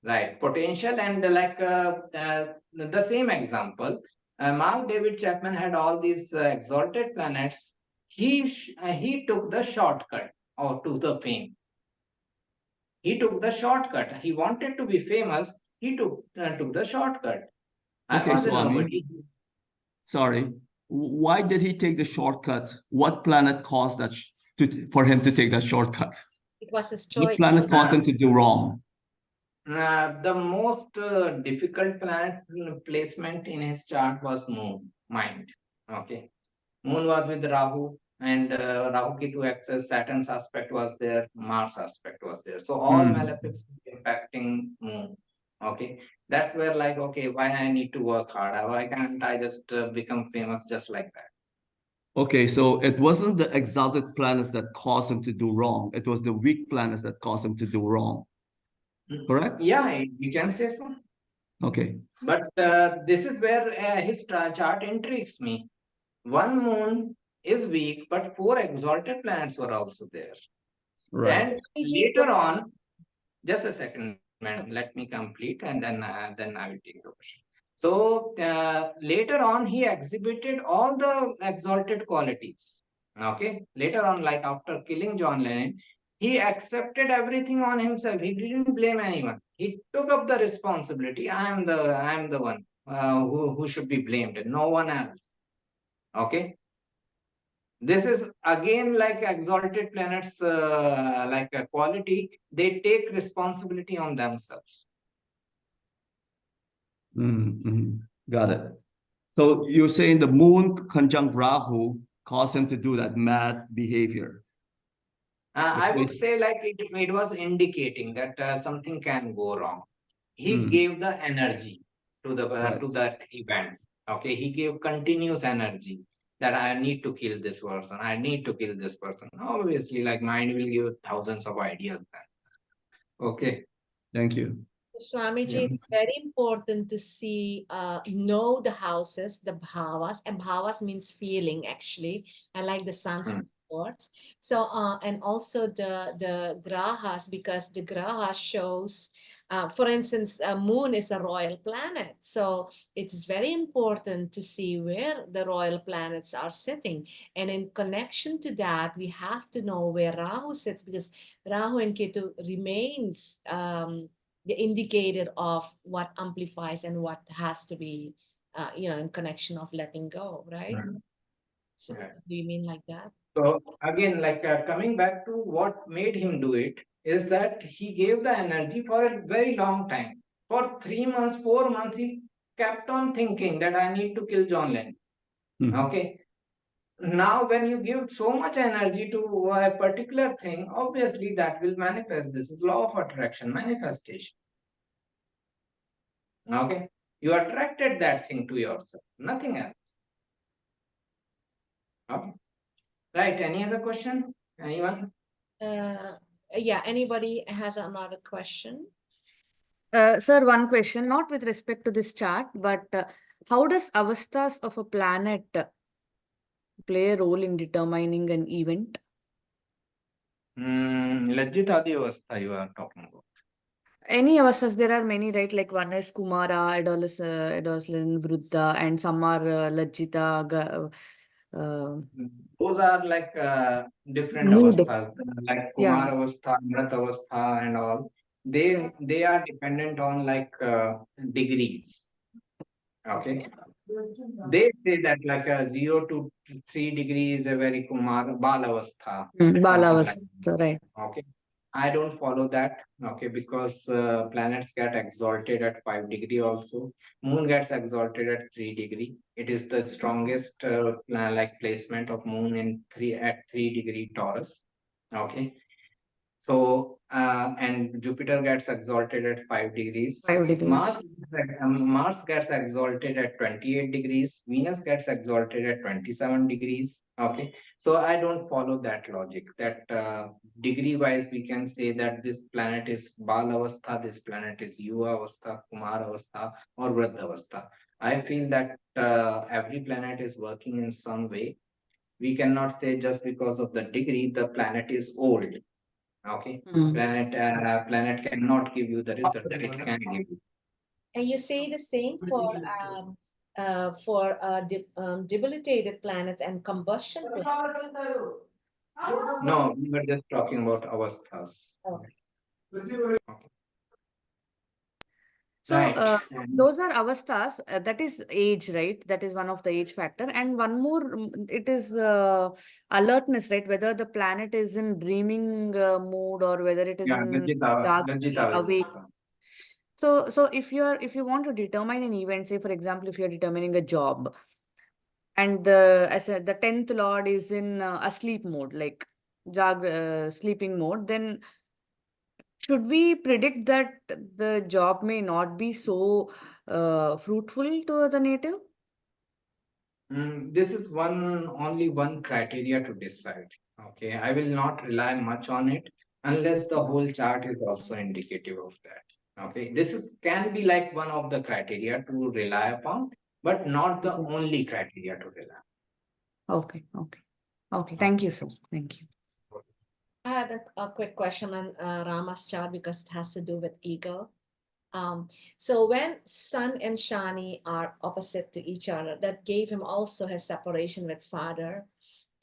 right. Potential and like the same example, Mark David Chapman had all these exalted planets. He took the shortcut or to the fame. He took the shortcut. He wanted to be famous. He took the shortcut. Okay, Swami. Sorry. Why did he take the shortcut? What planet caused that for him to take that shortcut? It was his choice. What planet caused him to do wrong? The most difficult planet placement in his chart was Moon, mind. Okay. Moon was with Rahu, and Rahu Ketu axis, Saturn's aspect was there, Mars aspect was there. So all malefics impacting Moon. Okay. That's where like, okay, why I need to work hard? Why can't I just become famous just like that? Okay, so it wasn't the exalted planets that caused him to do wrong. It was the weak planets that caused him to do wrong. Correct? Yeah, you can say so. Okay. But this is where his chart intrigues me. One moon is weak, but 4 exalted planets were also there. Right. Then later on, just a second, madam, let me complete, and then I will take the question. So later on, he exhibited all the exalted qualities. Okay. Later on, like after killing John Lennon, he accepted everything on himself. He didn't blame anyone. He took up the responsibility. I am the one who should be blamed, no one else. Okay. This is again like exalted planets, like a quality. They take responsibility on themselves. Got it. So you're saying the moon conjunct Rahu caused him to do that mad behavior? I would say like it was indicating that something can go wrong. He gave the energy to the to that event. Okay, he gave continuous energy that I need to kill this person. I need to kill this person. Obviously, like mind will give thousands of ideas. Then. Okay. Thank you. Swami Jee, it's very important to see, know the houses, the bhavas, and bhavas means feeling actually. I like the Sanskrit words. So, and also the grahas, because the graha shows, for instance, moon is a royal planet. So it is very important to see where the royal planets are sitting. And in connection to that, we have to know where Rahu sits, because Rahu and Ketu remains the indicator of what amplifies and what has to be, in connection of letting go, right? So do you mean like that? So again, like coming back to what made him do it is that he gave the energy for a very long time. For 3 months, 4 months, he kept on thinking that I need to kill John Lennon. Okay. Now, when you give so much energy to a particular thing, obviously that will manifest. This is law of attraction, manifestation. Okay. You attracted that thing to yourself, nothing else. Okay. Right. Any other question? Anyone? Yeah, anybody has another question? Sir, one question, not with respect to this chart, but how does avasthas of a planet play a role in determining an event? Lajjitadi avastha you are talking about. Any avasthas, there are many, right? Like one is Kumara, adolescent, Vruddha, and some are Lajjita. Those are like different mood. avasthas, like Kumar avastha, Mrat avastha, and all. They are dependent on like degrees. Okay. They say that like a 0 to 3 degrees is a very Kumar Bal avastha. Bal avastha, right. Okay. I don't follow that. Okay, because planets get exalted at 5 degree also. Moon gets exalted at 3 degree. It is the strongest like placement of moon in 3 degree Taurus. Okay. So and Jupiter gets exalted at 5 degrees. 5 degrees. Mars gets exalted at 28 degrees. Venus gets exalted at 27 degrees. Okay. So I don't follow that logic that degree wise we can say that this planet is Bal Avastha, this planet is Yuva Avastha, Kumar Avastha, or Vruddha Avastha. I feel that every planet is working in some way. We cannot say just because of the degree the planet is old. Okay. Planet cannot give you the result that it can give you. And you say the same for debilitated planets and combustion planets. No, we were just talking about avasthas. Okay. So Right. those are avasthas. That is age, right? That is one of the age factor. And one more, it is alertness, right? Whether the planet is in dreaming mood or whether it is in awake. So if you want to determine an event, say for example, if you're determining a job, and the 10th lord is in asleep mode, like sleeping mode, then should we predict that the job may not be so fruitful to the native? This is only one criteria to decide. Okay, I will not rely much on it unless the whole chart is also indicative of that. Okay, this can be like one of the criteria to rely upon, but not the only criteria to rely. Okay. Thank you, sir. Thank you. I had a quick question on Rama's chart because it has to do with ego. So when Sun and Shani are opposite to each other, that gave him also his separation with father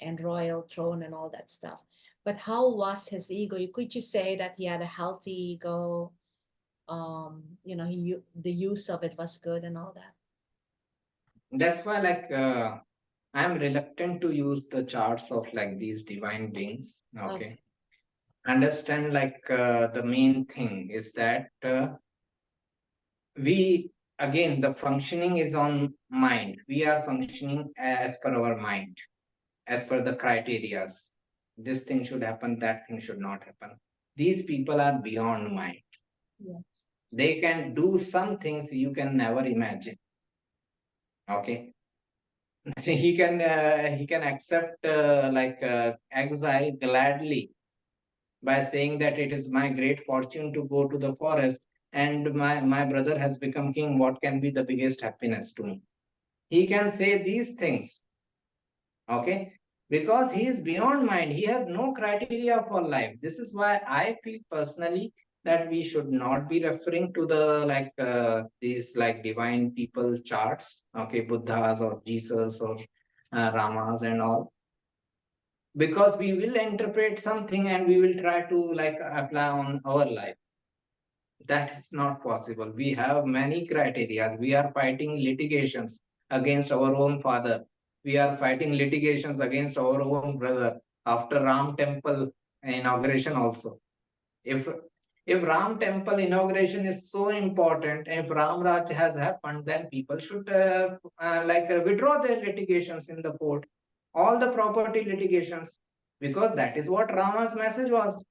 and royal throne and all that stuff. But how was his ego? Could you say that he had a healthy ego? The use of it was good and all that. That's why like I'm reluctant to use the charts of like these divine beings. Okay. Understand like the main thing is that we again, the functioning is on mind. We are functioning as per our mind, as per the criterias. This thing should happen, that thing should not happen. These people are beyond mind. Yes. They can do some things you can never imagine. Okay. He can accept exile gladly by saying that it is my great fortune to go to the forest and my brother has become king. What can be the biggest happiness to me? He can say these things. Okay, because he is beyond mind. He has no criteria for life. This is why I feel personally that we should not be referring to the these divine people charts, okay, Buddhas or Jesus or Ramas and all, because we will interpret something and we will try to apply on our life. That is not possible. We have many criteria. We are fighting litigations against our own father. We are fighting litigations against our own brother after Ram temple inauguration also. If Ram temple inauguration is so important, if Ram Raj has happened, then people should withdraw their litigations in the court, all the property litigations, because that is what Rama's message was.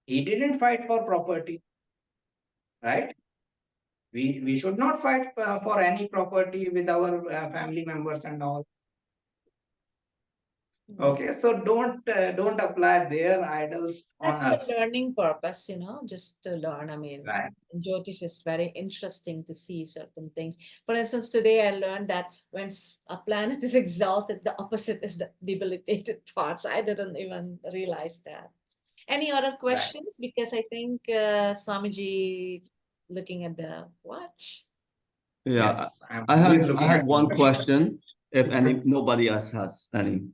He didn't fight for property, right? We should not fight for any property with our family members and all. Okay, so don't apply their idols on That's us. for learning purpose, just to learn. I mean, Right. Jyotish is very interesting to see certain things. For instance, today I learned that when a planet is exalted, the opposite is the debilitated parts. I didn't even realize that. Any other questions? Because I think Swami Jee looking at the watch. Yeah, Yes, I'm I looking had at one the question. If nobody else has any.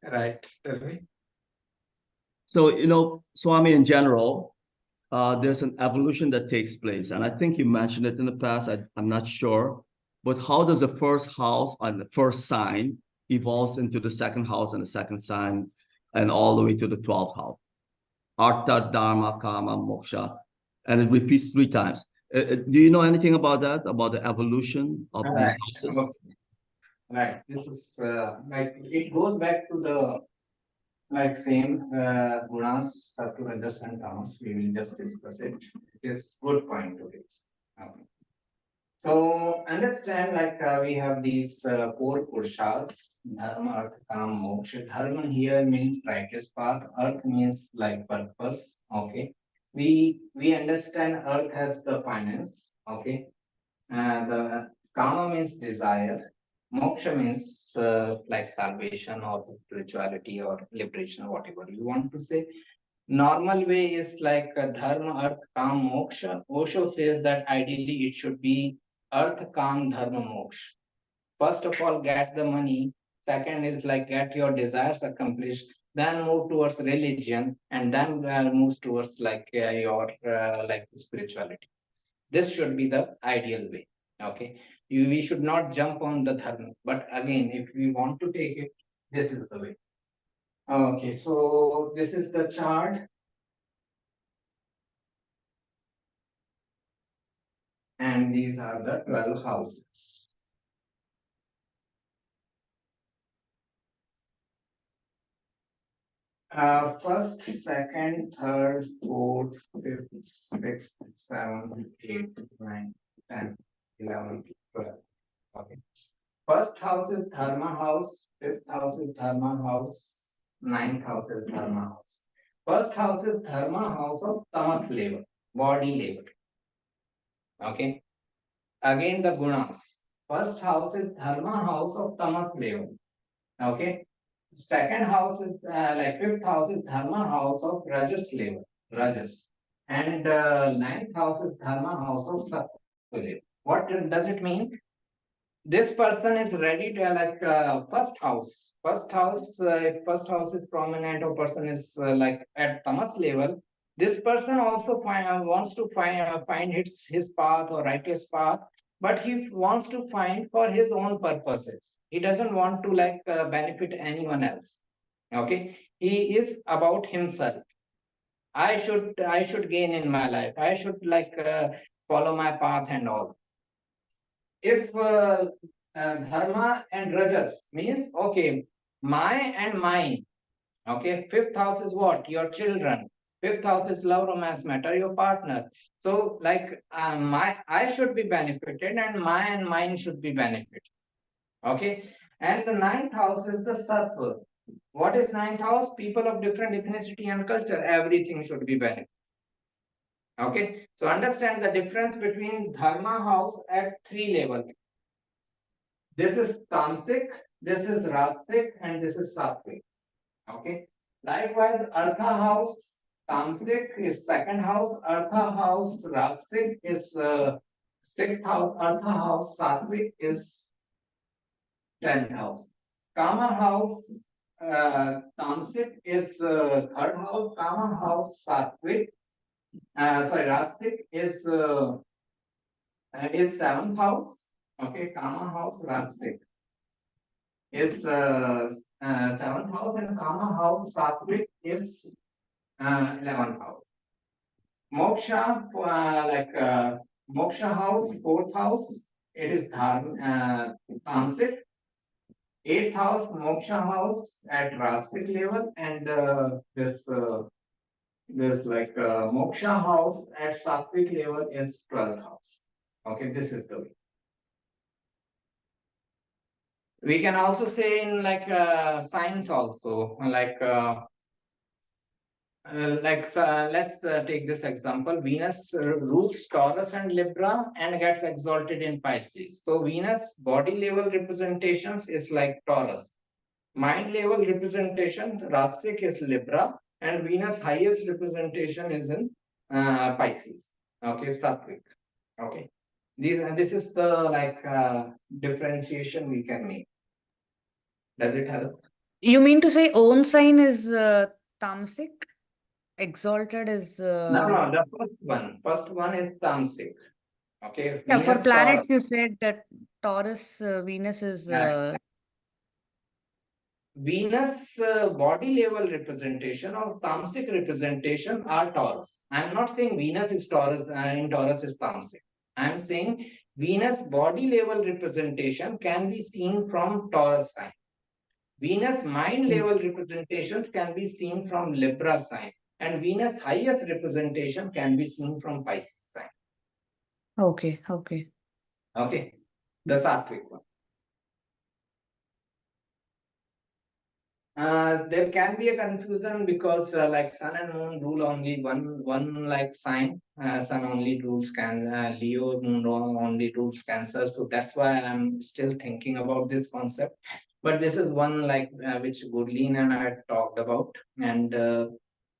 Right. Tell me. So, Swami, in general, there's an evolution that takes place. And I think you mentioned it in the past. I'm not sure. But how does the first house and the first sign evolves into the second house and the second sign and all the way to the 12th house? Artha, Dharma, Kama, Moksha. And it repeats 3 times. Do you know anything about that, about the evolution of these houses? Right. This is it goes back to the same gunas, sattva, rajas, and tamas. We will just discuss it. It is good point to this. Okay. So understand we have these 4 purushas: dharma, artha, kam, moksha. Dharma here means righteous path. Artha means purpose. Okay. We understand earth has the finance. Okay. The kama means desire. Moksha means salvation or spirituality or liberation, whatever you want to say. Normal way is dharma, arth, kam, moksha. Osho says that ideally it should be arth, kam, dharma, moksha. First of all, get the money. Second is get your desires accomplished. Then move towards religion, and then moves towards your spirituality. This should be the ideal way. Okay, we should not jump on the dharma, but again, if we want to take it, this is the way. Okay, so this is the chart, and these are the 12 houses. First, second, third, fourth, fifth, sixth, seventh, eighth, ninth, 10th, 11th, 12th. Okay. First house is dharma house, 5th house is dharma house, 9th house is dharma house. First house is dharma house of tamas labor, body labor. Okay. Again the gunas. First house is dharma house of tamas labor. Okay. Second house is 5th house is dharma house of rajas labor, rajas. And 9th house is dharma house of sattva labor. What does it mean? This person is ready to first house. If first house is prominent or person is at tamas level, this person also wants to find his path or righteous path, but he wants to find for his own purposes. He doesn't want to benefit anyone else. Okay, he is about himself. I should gain in my life. I should follow my path and all. if dharma and rajas means, okay, my and mine. Okay, fifth house is what? Your children. Fifth house is love, romance, matter, your partner. So, like, I should be benefited, and my and mine should be benefited. Okay, and the ninth house is the sattva. What is ninth house? People of different ethnicity and culture. Everything should be benefited. Okay, so understand the difference between dharma house at 3 levels. This is tamasic, this is rajasic, and this is sattvic. Okay. Likewise, Artha house, Tamasic is second house, Artha house, Rasic is sixth house, Artha house, Sattvic is 10th house. Kama house, Tamasic is third house, Kama house, Sattvic, Rasic is 7th house. Okay, Kama house, Rasic is 7th house, and Kama house, Sattvic is 11th house. Moksha, Moksha house, 4th house, it is Tamasic. 8th house, Moksha house at Rasic level, and this Moksha house at Sattvic level is 12th house. Okay, this is the way. We can also say in science also, let's take this example. Venus rules Taurus and Libra and gets exalted in Pisces. So Venus body level representations is like Taurus. Mind level representation, Rasic is Libra, and Venus highest representation is in Pisces. Okay, Sattvic. Okay. This is the differentiation we can make. Does it help? You mean to say own sign is tamasic? Exalted is No, the first one. First one is Tamasic. Okay. yeah, for Venus, planets Taurus. you said that Taurus, Venus is Venus body level representation or Tamasic representation are Taurus. I am not saying Venus is Taurus and Taurus is Tamasic. I am saying Venus body level representation can be seen from Taurus sign. Venus mind level representations can be seen from Libra sign, and Venus highest representation can be seen from Pisces sign. okay. Okay, the Sattvic one. There can be a confusion because Sun and Moon rule only one like sign. Sun only rules Leo, Moon only rules Cancer. So that's why I'm still thinking about this concept. But this is one which Gurleen and I talked about, and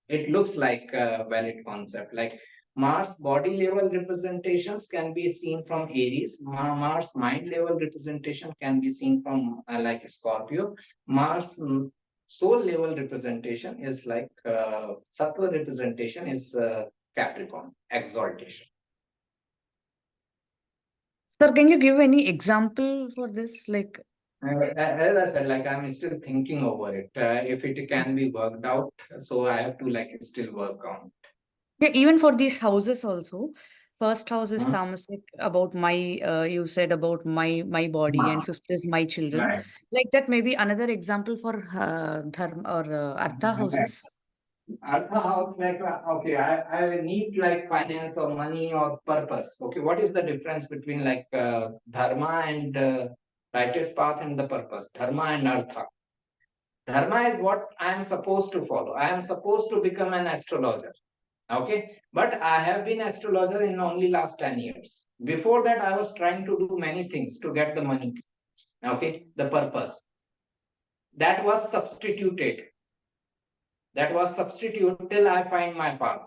it looks like a valid concept. Like Mars body level representations can be seen from Aries. Mars mind level representation can be seen from Scorpio. Mars soul level representation is like Sattva representation is Capricorn, exaltation. Sir, can you give any example for this? As I said, I'm still thinking over it. If it can be worked out, so I have to still work on. Yeah, even for these houses also. First house is tamasic, about my you said about my body, and fifth is my children. Right. Like that, maybe another example for dharma or artha houses. Artha house, okay, I need finance or money or purpose. Okay, what is the difference between dharma and righteous path and the purpose? Dharma and artha. Dharma is what I am supposed to follow. I am supposed to become an astrologer. Okay, but I have been astrologer in only last 10 years. Before that, I was trying to do many things to get the money. Okay, the purpose. That was substituted. That was substitute till I find my path.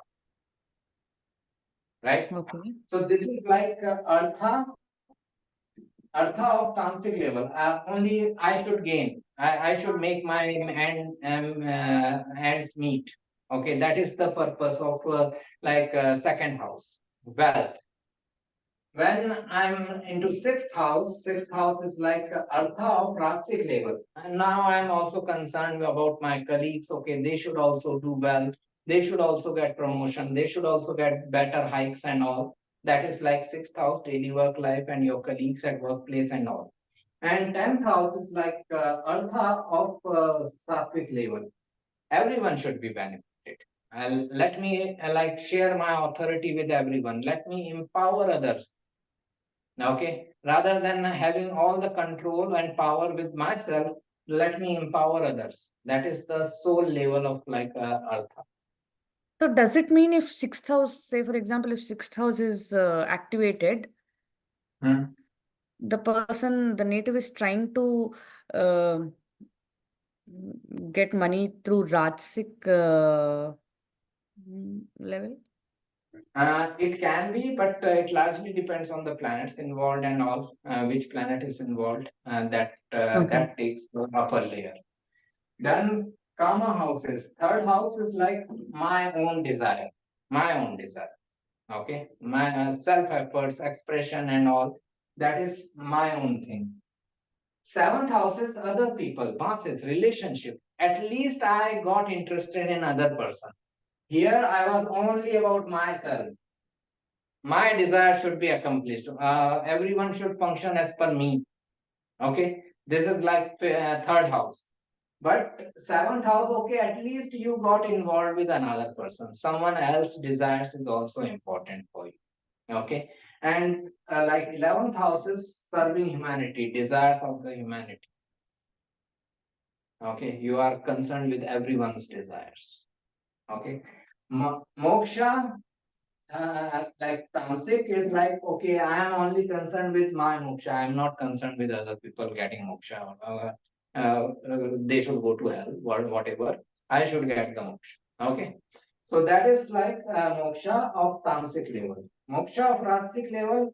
Right? Okay. So this is like Artha of Tamasic level. Only I should gain. I should make my hands meet. Okay, that is the purpose of second house, wealth. When I'm into sixth house is like Artha of Rasic level. And now I'm also concerned about my colleagues. Okay, they should also do well. They should also get promotion. They should also get better hikes and all. that is like 6th house, daily work life and your colleagues at workplace and all. And 10th house is like Artha of Sattvic level. Everyone should be benefited. Let me like share my authority with everyone. Let me empower others. Okay, rather than having all the control and power with myself, let me empower others. That is the soul level of like Artha. So does it mean if 6th house, say for example, if 6th house is activated, the person, the native is trying to get money through Rajasic level? It can be, but it largely depends on the planets involved and all, which planet is involved, and that takes the upper layer. Then karma houses. 3rd house is like my own desire. Okay, my self efforts, expression, and all. That is my own thing. 7th house is other people, masses, relationship. At least I got interested in other person. Here I was only about myself. My desire should be accomplished. Everyone should function as per me. Okay, this is like 3rd house. But 7th house, okay, at least you got involved with another person. Someone else's desires is also important for you. Okay, and like 11th house is serving humanity, desires of the humanity. Okay, you are concerned with everyone's desires. Okay, moksha, like tamasic is like, okay, I am only concerned with my moksha. I am not concerned with other people getting moksha. They should go to hell, whatever. I should get the moksha. Okay, so that is like moksha of tamasic level. Moksha of rasic level,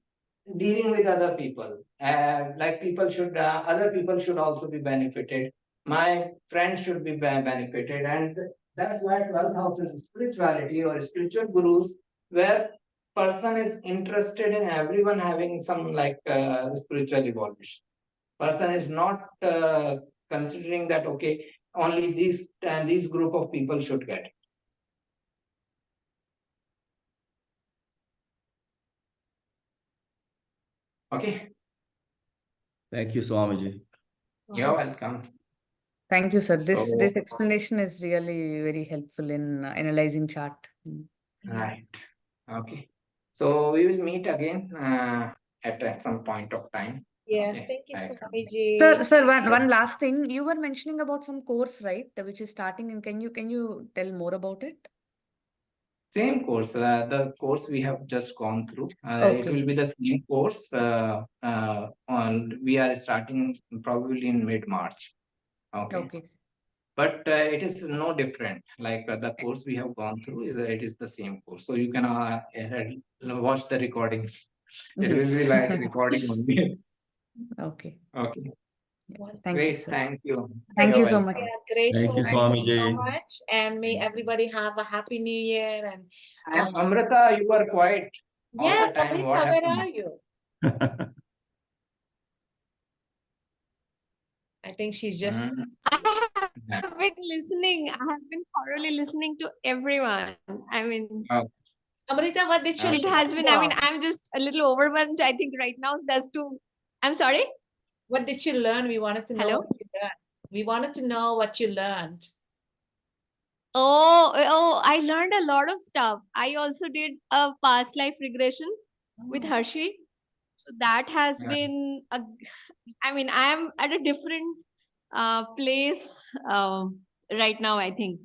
dealing with other people. Like people should, other people should also be benefited. My friends should be benefited, and that's why 12th house is spirituality or spiritual gurus, where person is interested in everyone having some like spiritual evolution. Person is not considering that okay, only these group of people should get it. Okay. Thank you, Swami Jee. You're welcome. Thank you, sir. This So- this explanation is really very helpful in analyzing chart. Right. Okay. So we will meet again at some point of time. Yes, Okay. thank you, Right. Swami Jee. Sir, one last thing. You were mentioning about some course, right? Which is starting, and can you tell more about it? Same course, the course we have just gone through. It Okay. will be the same course. We are starting probably in mid-March. Okay. Okay. But it is no different. Like the course we have gone through, it is the same course. So you can watch the recordings. It will be Yes. like recording only. Okay. Okay. Yeah. Thank you, Great. sir. Thank you. Thank You're you so welcome. much. Yeah, grateful. Thank you, Thank Swami you so Jee. much. And may everybody have a happy new year. And Amrita, you were quiet all yes, the time. What Amrita, where happened? are you? I think she's just I Yeah. have been listening. I have been thoroughly listening to everyone. I mean, Amrita, what did you Okay. it learn? has been, I mean, I'm just a little overwhelmed, I think, right now. I'm sorry. What did you learn? We wanted to know Hello? what you learned. We wanted to know what you learned. Oh, I learned a lot of stuff. I also did a past life regression with Oh. Hershey. So that has Yeah. been I mean, I'm at a different place right now, I think.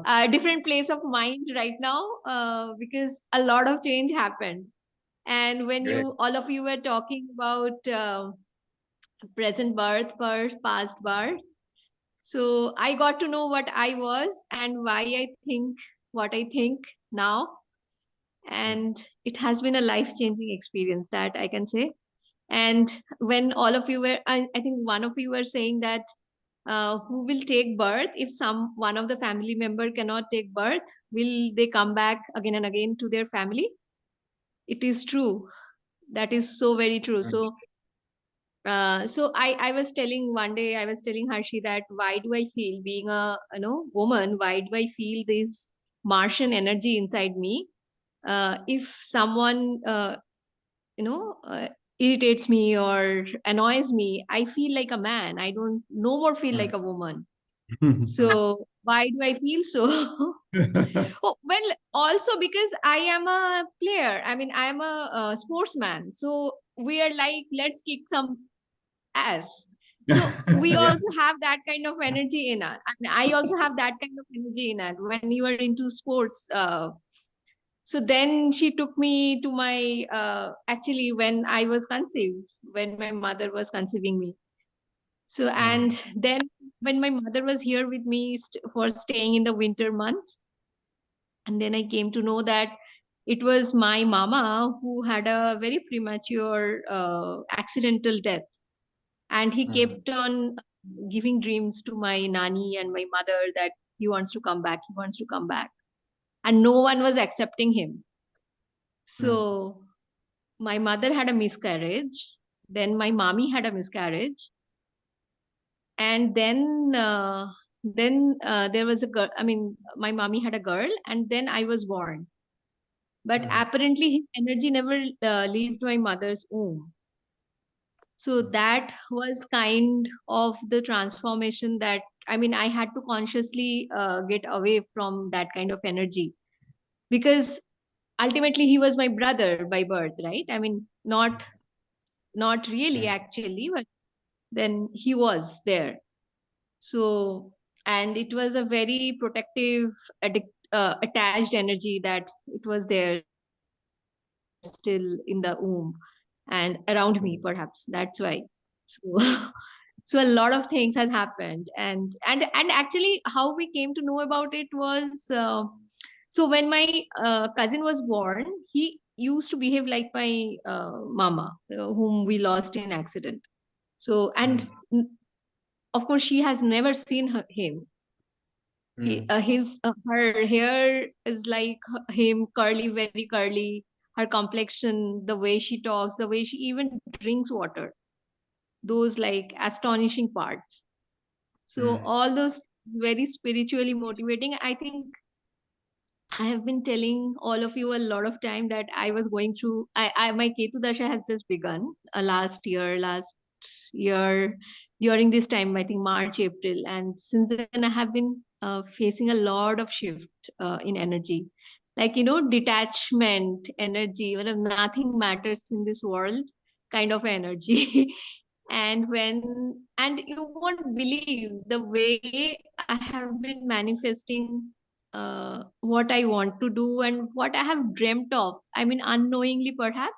A different place of mind right now because a lot of change happened. And when Great. all of you were talking about present birth, past birth, so I got to know what I was and why I think what I think now. And it has been a life changing experience, that I can say. And when all of you were, I think one of you were saying that who will take birth if one of the family member cannot take birth, will they come back again and again to their family? It is true. That is so very true. So I was telling one day, I was telling Harshi that why do I feel, being a woman, why do I feel this Martian energy inside me? if someone irritates me or annoys me, I feel like a man. I don't no more feel like a woman. So why do I feel so? Oh, well, also because I am a player. I mean, I am a sportsman. So we are like, let's kick some ass. So we also have that kind of energy in us. And I also have that kind of energy in it when you are into sports. So then she took me to my, actually, when I was conceived, when my mother was conceiving me. So, and then when my mother was here with me for staying in the winter months, and then I came to know that it was my mama who had a very premature accidental death. And he kept on giving dreams to my nani and my mother that he wants to come back, he wants to come back. And no one was accepting him. So my mother had a miscarriage. Then my mommy had a miscarriage. And then there was a girl. I mean, my mommy had a girl, and then I was born. But apparently, his energy never left my mother's womb. So that was kind of the transformation that, I mean, I had to consciously get away from that kind of energy, because ultimately he was my brother by birth, right? I mean, not really actually, but then he was there. So, and it was a very protective, attached energy that it was there still in the womb and around me, perhaps. That's why. So, so a lot of things has happened, and actually, how we came to know about it was, so when my cousin was born, he used to behave like my mama, whom we lost in accident. So, and of course, she has never seen him. Her hair is like him, curly, very curly. Her complexion, the way she talks, the way she even drinks water, those like astonishing parts. So all those is very spiritually motivating. I think I have been telling all of you a lot of time that I was going through. My Ketu Darsha has just begun last year during this time, I think March, April, and since then I have been facing a lot of shift in energy, like detachment energy, when nothing matters in this world, kind of energy. And you won't believe the way I have been manifesting what I want to do and what I have dreamt of. I mean, unknowingly, perhaps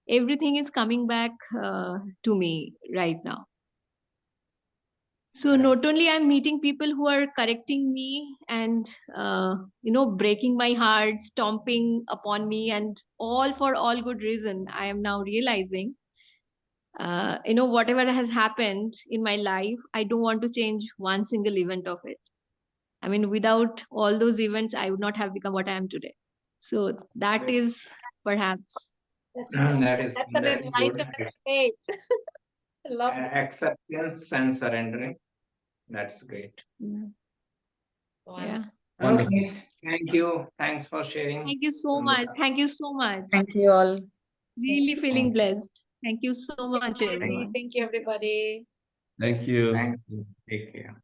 everything is coming back to me right now. So not only I'm meeting people who are correcting me and breaking my heart, stomping upon me, and all for all good reason. I am now realizing, whatever has happened in my life, I don't want to change one single event of it. I mean, without all those events, I would not have become what I am today. So that is perhaps. That's an enlightenment state. Love acceptance and surrendering. That's great. Yeah. Okay. Thank you. Thanks for sharing. Thank you so much. Thank you so much. Thank you all. Really feeling blessed. Thank you so much, everyone. Thank you, everybody. Thank you. Thank you. Take care.